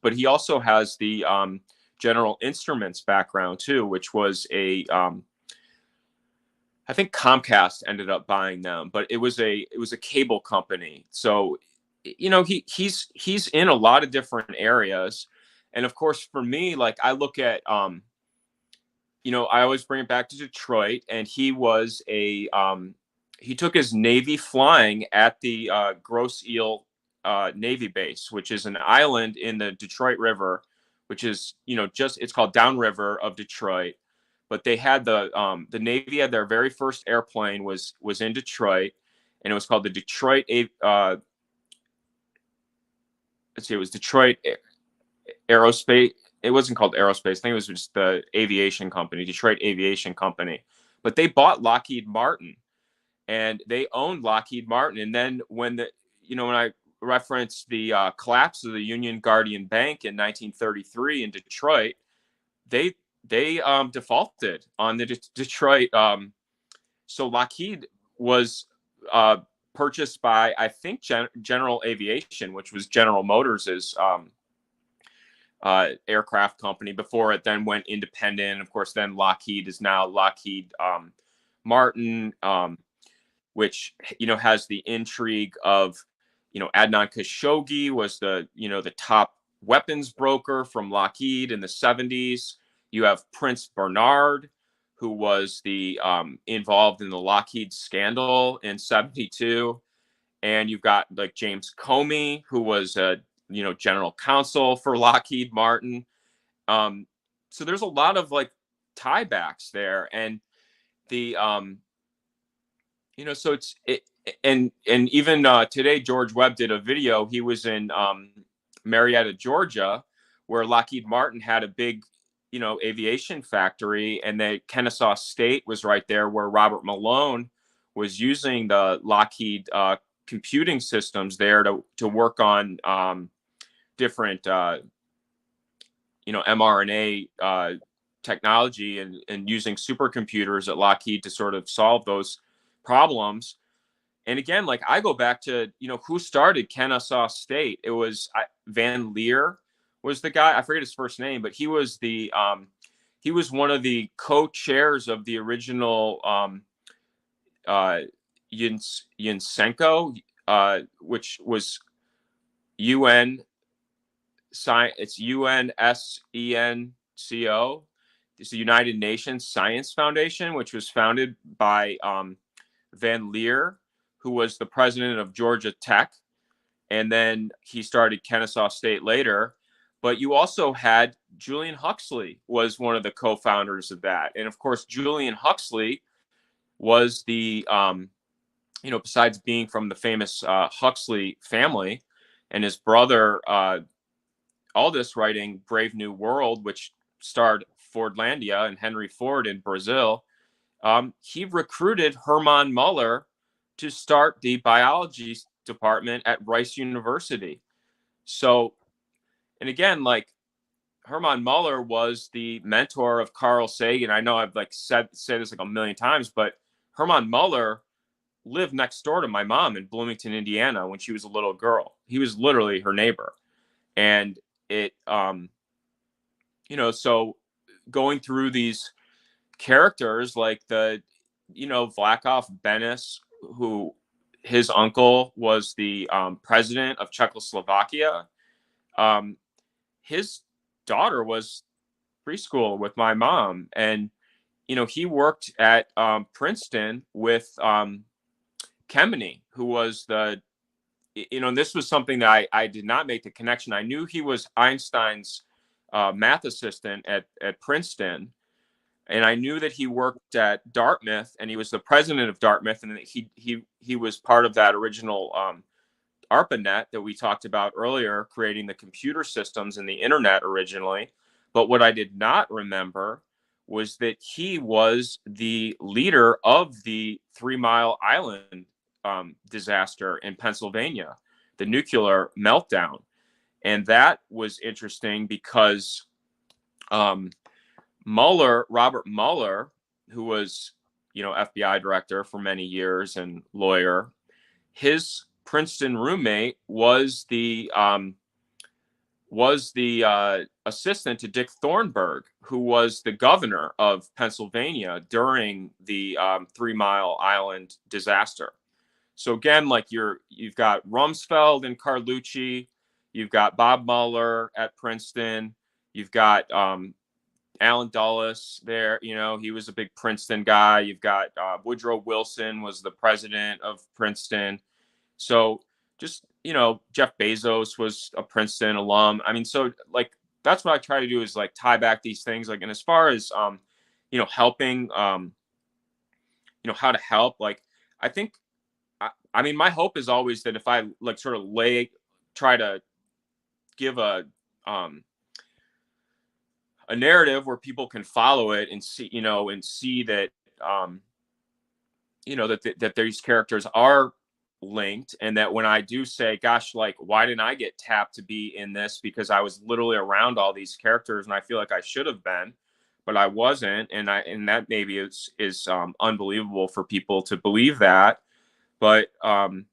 but he also has the General Instruments background too, which was I think Comcast ended up buying them, but it was a cable company. So he's in a lot of different areas. And of course, for me, like I look at I always bring it back to Detroit, and he took his Navy flying at the Grosse Ile Navy base, which is an island in the Detroit River, which is it's called downriver of Detroit. But they had the Navy had their very first airplane was in Detroit, and it was called the Detroit it was Detroit Aerospace. It wasn't called Aerospace. I think it was just the aviation company, Detroit Aviation Company. But they bought Lockheed Martin, and they owned Lockheed Martin. And then when I referenced the collapse of the Union Guardian Bank in 1933 in Detroit, they defaulted on the Detroit. So Lockheed was purchased by, I think, General Aviation, which was General Motors's aircraft company before it then went independent. Of course, then Lockheed is now Lockheed Martin, which has the intrigue of Adnan Khashoggi was the top weapons broker from Lockheed in the 70s. You have Prince Bernard, who was the involved in the Lockheed scandal in 72. And you've got like James Comey, who was general counsel for Lockheed Martin. So there's a lot of like tiebacks there, and the so and even today George Webb did a video. He was in Marietta, Georgia, where Lockheed Martin had a big aviation factory, and the Kennesaw State was right there where Robert Malone was using the Lockheed computing systems there to work on different mRNA technology and using supercomputers at Lockheed to sort of solve those problems. And again, like I go back to who started Kennesaw State. It was Van Leer was the guy. I forget his first name, but he was one of the co-chairs of the original Yunsenko, which was UN. It's UNSENCO, it's the United Nations Science Foundation, which was founded by Van Leer, who was the president of Georgia Tech, and then he started Kennesaw State later. But you also had Julian Huxley was one of the co-founders of that, and of course Julian Huxley was the besides being from the famous Huxley family, and his brother Aldous writing Brave New World, which starred Fordlandia and Henry Ford in Brazil. He recruited Hermann Muller to start the biology department at Rice University. So, and again, like Hermann Muller was the mentor of Carl Sagan. I know I've like said this like a million times, but Hermann Muller lived next door to my mom in Bloomington, Indiana, when she was a little girl. He was literally her neighbor, and it, so going through these characters like Vladimir Benes, who his uncle was the president of Czechoslovakia. His daughter was preschool with my mom, and he worked at Princeton with Kemeny, who was and this was something that I did not make the connection. I knew he was Einstein's math assistant at Princeton, and I knew that he worked at Dartmouth, and he was the president of Dartmouth, and that he was part of that original ARPANET that we talked about earlier, creating the computer systems and the internet originally. But what I did not remember was that he was the leader of the 3 Mile Island disaster in Pennsylvania, the nuclear meltdown. And that was interesting because Robert Mueller, who was, FBI director for many years and lawyer, his Princeton roommate was the assistant to Dick Thornburgh, who was the governor of Pennsylvania during the 3 Mile Island disaster. So again, like you've got Rumsfeld and Carlucci, you've got Bob Mueller at Princeton, you've got Alan Dulles there, he was a big Princeton guy. You've got Woodrow Wilson was the president of Princeton. So just, Jeff Bezos was a Princeton alum. I mean, so like, that's what I try to do is like tie back these things. Like, and as far as, helping, how to help, like, I think, I mean, my hope is always that if I like sort of try to give a narrative where people can follow it and see, that, that these characters are linked, and that when I do say, gosh, like, why didn't I get tapped to be in this? Because I was literally around all these characters and I feel like I should have been, but I wasn't. And that maybe is unbelievable for people to believe that. But when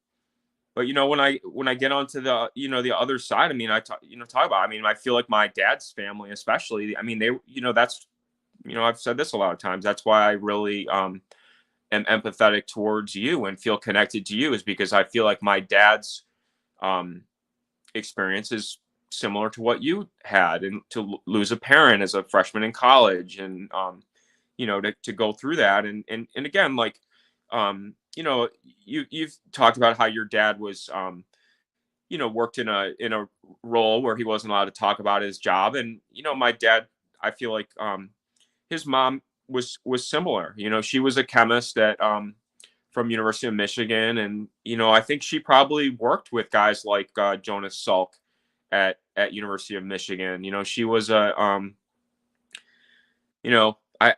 I get onto the, the other side, I mean, talk about, I mean, I feel like my dad's family, especially, I mean, they, that's, I've said this a lot of times. That's why I really, am empathetic towards you and feel connected to you, is because I feel like my dad's experience is similar to what you had, and to lose a parent as a freshman in college, and to go through that, and again, like you've talked about how your dad was worked in a role where he wasn't allowed to talk about his job, and my dad, I feel like his mom was similar. She was a chemist at from University of Michigan, and I think she probably worked with guys like Jonas Salk at University of Michigan. She was and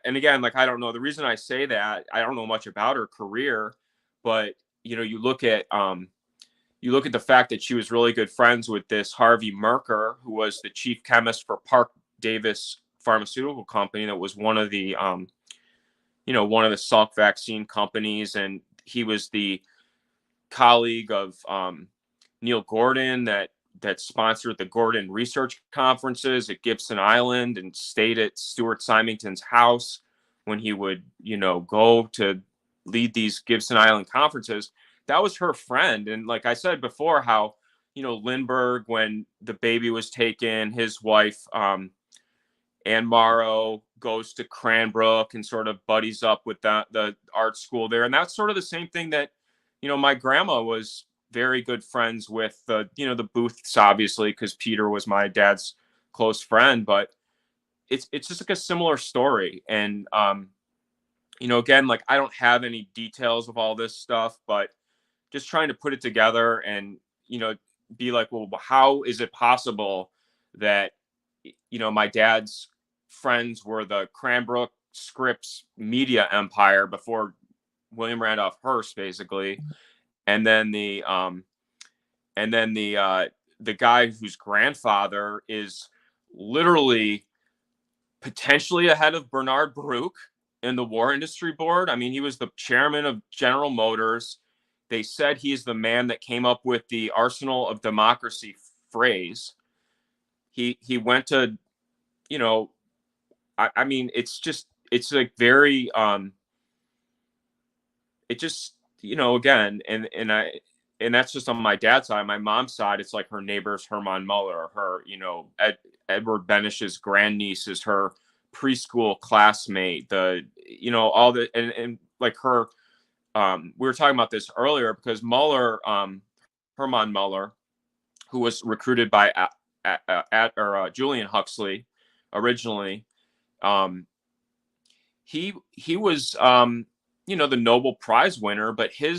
again, like, I don't know, the reason I say that, I don't know much about her career, but you look at the fact that she was really good friends with this Harvey Merker, who was the chief chemist for Park Davis Pharmaceutical Company, that was one of the one of the Salk vaccine companies, and he was the colleague of Neil Gordon that sponsored the Gordon Research Conferences at Gibson Island, and stayed at Stuart Symington's house when he would go to lead these Gibson Island conferences. That was her friend. And like I said before, how Lindbergh, when the baby was taken, his wife Anne Morrow goes to Cranbrook and sort of buddies up with the art school there. And that's sort of the same thing that, my grandma was very good friends with the Booths, obviously, because Peter was my dad's close friend. But it's just like a similar story. And again, like I don't have any details of all this stuff, but just trying to put it together and be like, well, how is it possible that my dad's friends were the Cranbrook Scripps media empire before William Randolph Hearst, basically, and then the guy whose grandfather is literally potentially ahead of Bernard Baruch in the War Industry Board. I mean, he was the chairman of General Motors. They said he's the man that came up with the arsenal of democracy phrase. He went to, I mean, it's like very, it just, again, and that's just on my dad's side. My mom's side, it's like her neighbor's Hermann Muller. Her, Edward Benish's grandniece is her preschool classmate. All the and like her. We were talking about this earlier because Muller, Hermann Muller, who was recruited by Julian Huxley originally, he was the Nobel Prize winner, but he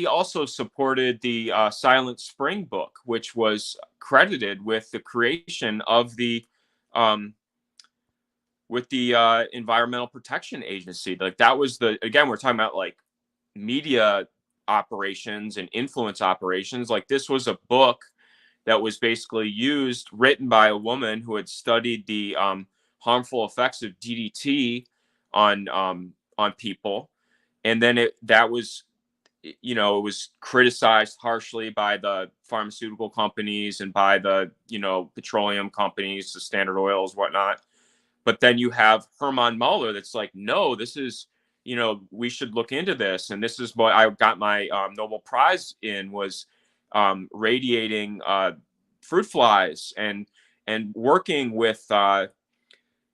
also supported the Silent Spring book, which was credited with the creation of the Environmental Protection Agency. Like that was again, we're talking about like media operations and influence operations. Like this was a book that was basically written by a woman who had studied the harmful effects of DDT on people. And then it was criticized harshly by the pharmaceutical companies and by the, petroleum companies, the Standard Oils, whatnot. But then you have Hermann Muller that's like, no, this is, we should look into this. And this is what I got my Nobel Prize in, was radiating fruit flies and working with,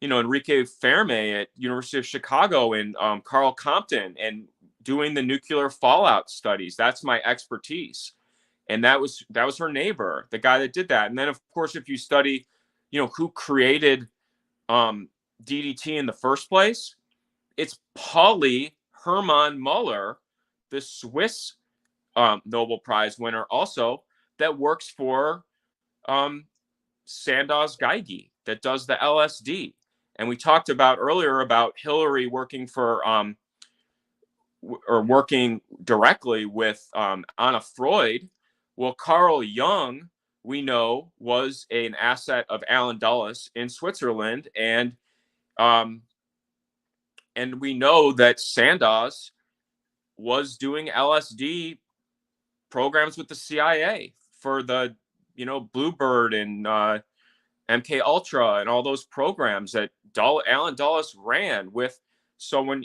Enrique Fermi at University of Chicago and Carl Compton and doing the nuclear fallout studies. That's my expertise. And that was her neighbor, the guy that did that. And then, of course, if you study, who created DDT in the first place, it's Pauli Hermann Muller, the Swiss Nobel Prize winner, also, that works for Sandoz Geigy, that does the LSD. And we talked about earlier about Hillary working for or working directly with Anna Freud. Well, Carl Jung, we know, was an asset of Alan Dulles in Switzerland, and we know that Sandoz was doing LSD programs with the CIA for the Bluebird and MK Ultra and all those programs that Alan Dulles ran with. So when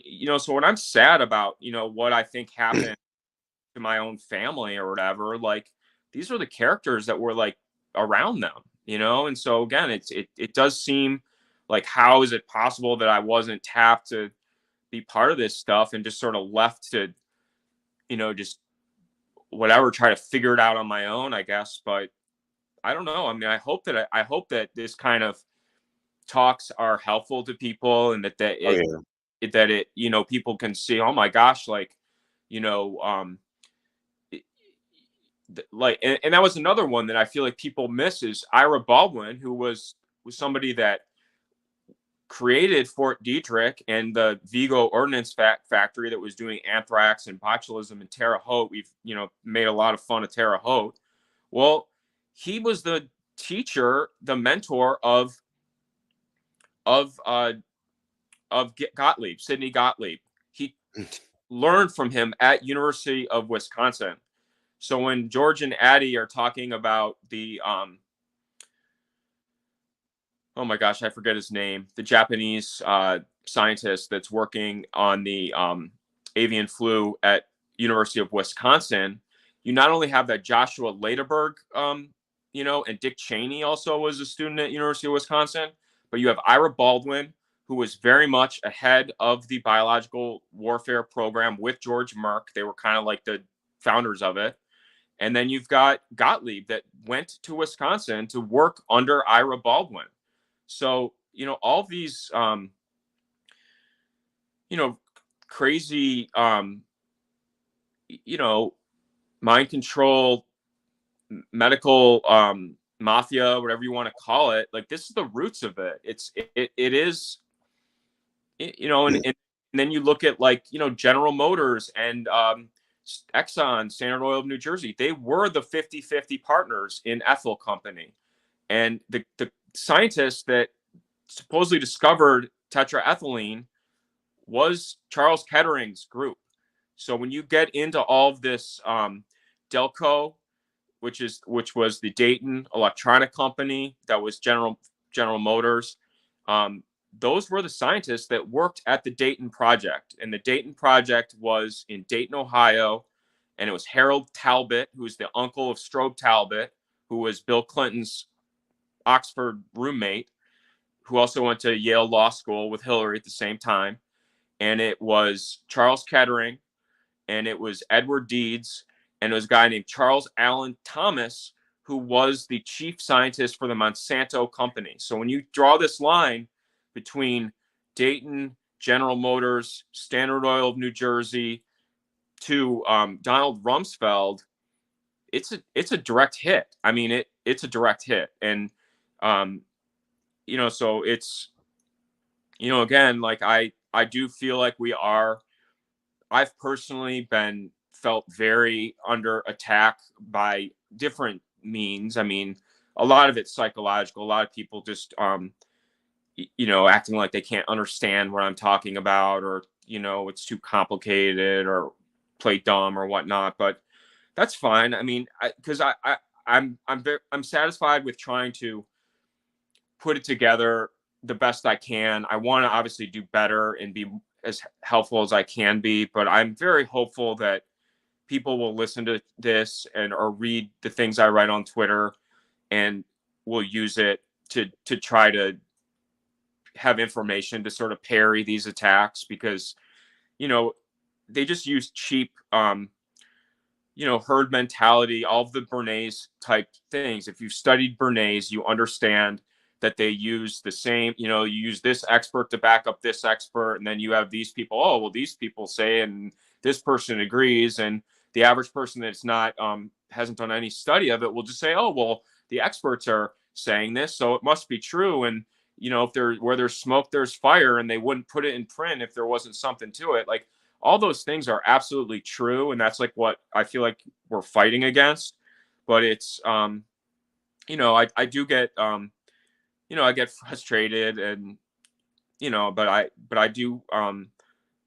I'm sad about what I think happened to my own family or whatever, like these are the characters that were like around them, and so again, it does seem like, how is it possible that I wasn't tapped to be part of this stuff and just sort of left to just whatever, try to figure it out on my own, I guess. But I don't know. I mean, I hope that this kind of talks are helpful to people, and that people can see, oh my gosh, like, and that was another one that I feel like people miss, is Ira Baldwin, who was somebody that created Fort Detrick and the Vigo Ordnance Factory that was doing anthrax and botulism and Terre Haute. We've made a lot of fun of Terre Haute. Well, he was the teacher, the mentor of Gottlieb, Sidney Gottlieb. He learned from him at University of Wisconsin. So when George and Addie are talking about the oh my gosh, I forget his name, the Japanese scientist that's working on the avian flu at University of Wisconsin, you not only have that Joshua Lederberg, and Dick Cheney also was a student at University of Wisconsin, but you have Ira Baldwin, who was very much ahead of the biological warfare program with George Merck. They were kind of like the founders of it. And then you've got Gottlieb that went to Wisconsin to work under Ira Baldwin. So, all these, crazy, mind control, medical, mafia, whatever you want to call it. Like, this is the roots of it. It is, and then you look at, like, General Motors and, Exxon, Standard Oil of New Jersey. They were the 50-50 partners in ethyl company. And the scientist that supposedly discovered tetraethylene was Charles Kettering's group. So when you get into all of this, Delco, which was the Dayton Electronic Company, that was General Motors, those were the scientists that worked at the Dayton Project. And the Dayton Project was in Dayton, Ohio, and it was Harold Talbot, who's the uncle of Strobe Talbot, who was Bill Clinton's Oxford roommate, who also went to Yale Law School with Hillary at the same time. And it was Charles Kettering, and it was Edward Deeds, and it was a guy named Charles Allen Thomas, who was the chief scientist for the Monsanto company. So when you draw this line between Dayton, General Motors, Standard Oil of New Jersey, to Donald Rumsfeld, it's a direct hit. I mean, it's a direct hit. And so it's, again, like, I do feel like I've personally felt very under attack by different means. I mean, a lot of it's psychological. A lot of people just, acting like they can't understand what I'm talking about, or, it's too complicated, or play dumb or whatnot. But that's fine. I mean, because I'm satisfied with trying to put it together the best I can. I want to obviously do better and be as helpful as I can be, but I'm very hopeful that people will listen to this or read the things I write on Twitter, and will use it to try to have information to sort of parry these attacks, because they just use cheap herd mentality, all of the Bernays type things. If you've studied Bernays, you understand that they use the same, you use this expert to back up this expert. And then you have these people, oh, well, these people say, and this person agrees. And the average person that's not, hasn't done any study of it will just say, oh, well, the experts are saying this, so it must be true. And, if where there's smoke, there's fire, and they wouldn't put it in print if there wasn't something to it. Like, all those things are absolutely true. And that's like what I feel like we're fighting against. But it's, I do get, I get frustrated, and, but I do,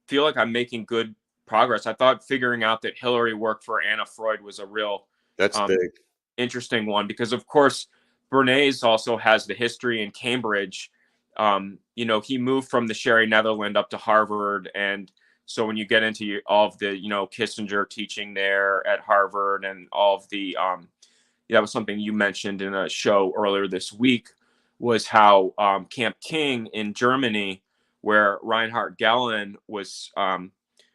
feel like I'm making good progress. I thought figuring out that Hillary worked for Anna Freud was a real, That's big. interesting one, because of course Bernays also has the history in Cambridge. He moved from the Sherry Netherland up to Harvard. And so when you get into all of the, Kissinger teaching there at Harvard, and all of the, that was something you mentioned in a show earlier this week, was how, Camp King in Germany, where Reinhard Gehlen was,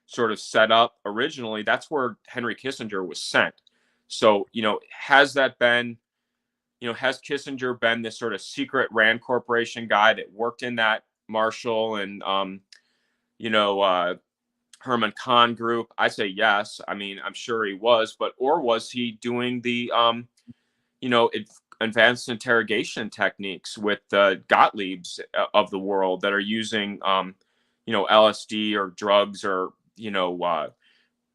sort of set up originally, that's where Henry Kissinger was sent. So, has Kissinger been this sort of secret Rand Corporation guy that worked in that Marshall and, Herman Kahn group? I say yes. I mean, I'm sure he was, or was he doing the, advanced interrogation techniques with the Gottliebs of the world that are using, LSD or drugs, or,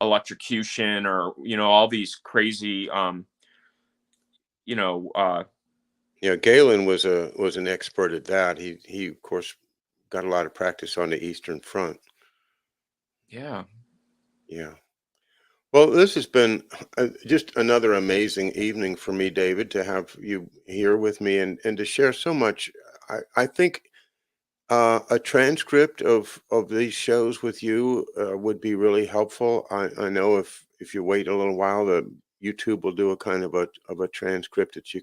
electrocution, or, all these crazy, Yeah, Galen was an expert at that. He of course got a lot of practice on the Eastern Front. yeah. Yeah. Well, this has been just another amazing evening for me, David, to have you here with me, and to share so much. I think a transcript of these shows with you would be really helpful. I know if you wait a little while, the YouTube will do a kind of a transcript that you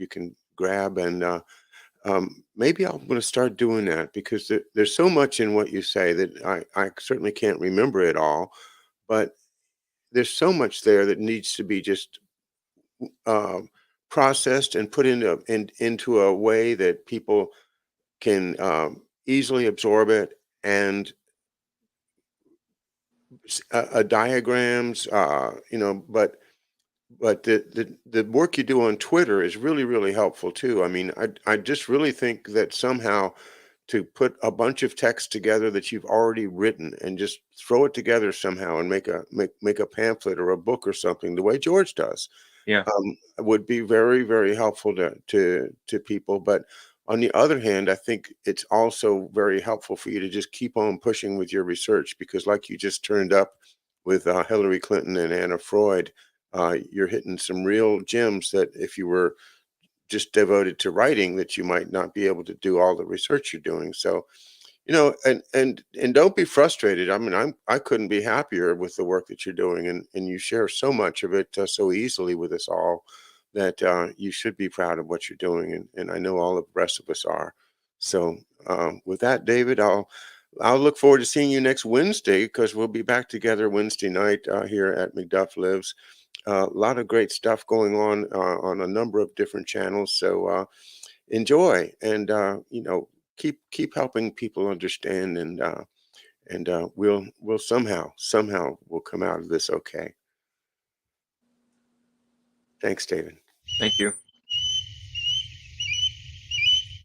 can grab, and Maybe I'm going to start doing that because there's so much in what you say that I certainly can't remember it all, but there's so much there that needs to be just um, processed and put into a way that people can easily absorb it, and diagrams, but the work you do on Twitter is really, really helpful too. I mean, I just really think that somehow to put a bunch of text together that you've already written and just throw it together somehow and make a pamphlet or a book or something the way George does, Yeah. would be very, very helpful to people. But on the other hand, I think it's also very helpful for you to just keep on pushing with your research because, like you just turned up with Hillary Clinton and Anna Freud, you're hitting some real gems that if you were just devoted to writing, that you might not be able to do all the research you're doing. So and don't be frustrated. I mean, I couldn't be happier with the work that you're doing, and you share so much of it so easily with us all that you should be proud of what you're doing, and I know all the rest of us are. So with that, David, I'll look forward to seeing you next Wednesday because we'll be back together Wednesday night here at McDuff Lives. A lot of great stuff going on a number of different channels. So enjoy and keep helping people understand, and we'll somehow we'll come out of this okay. Thanks, David. Thank you.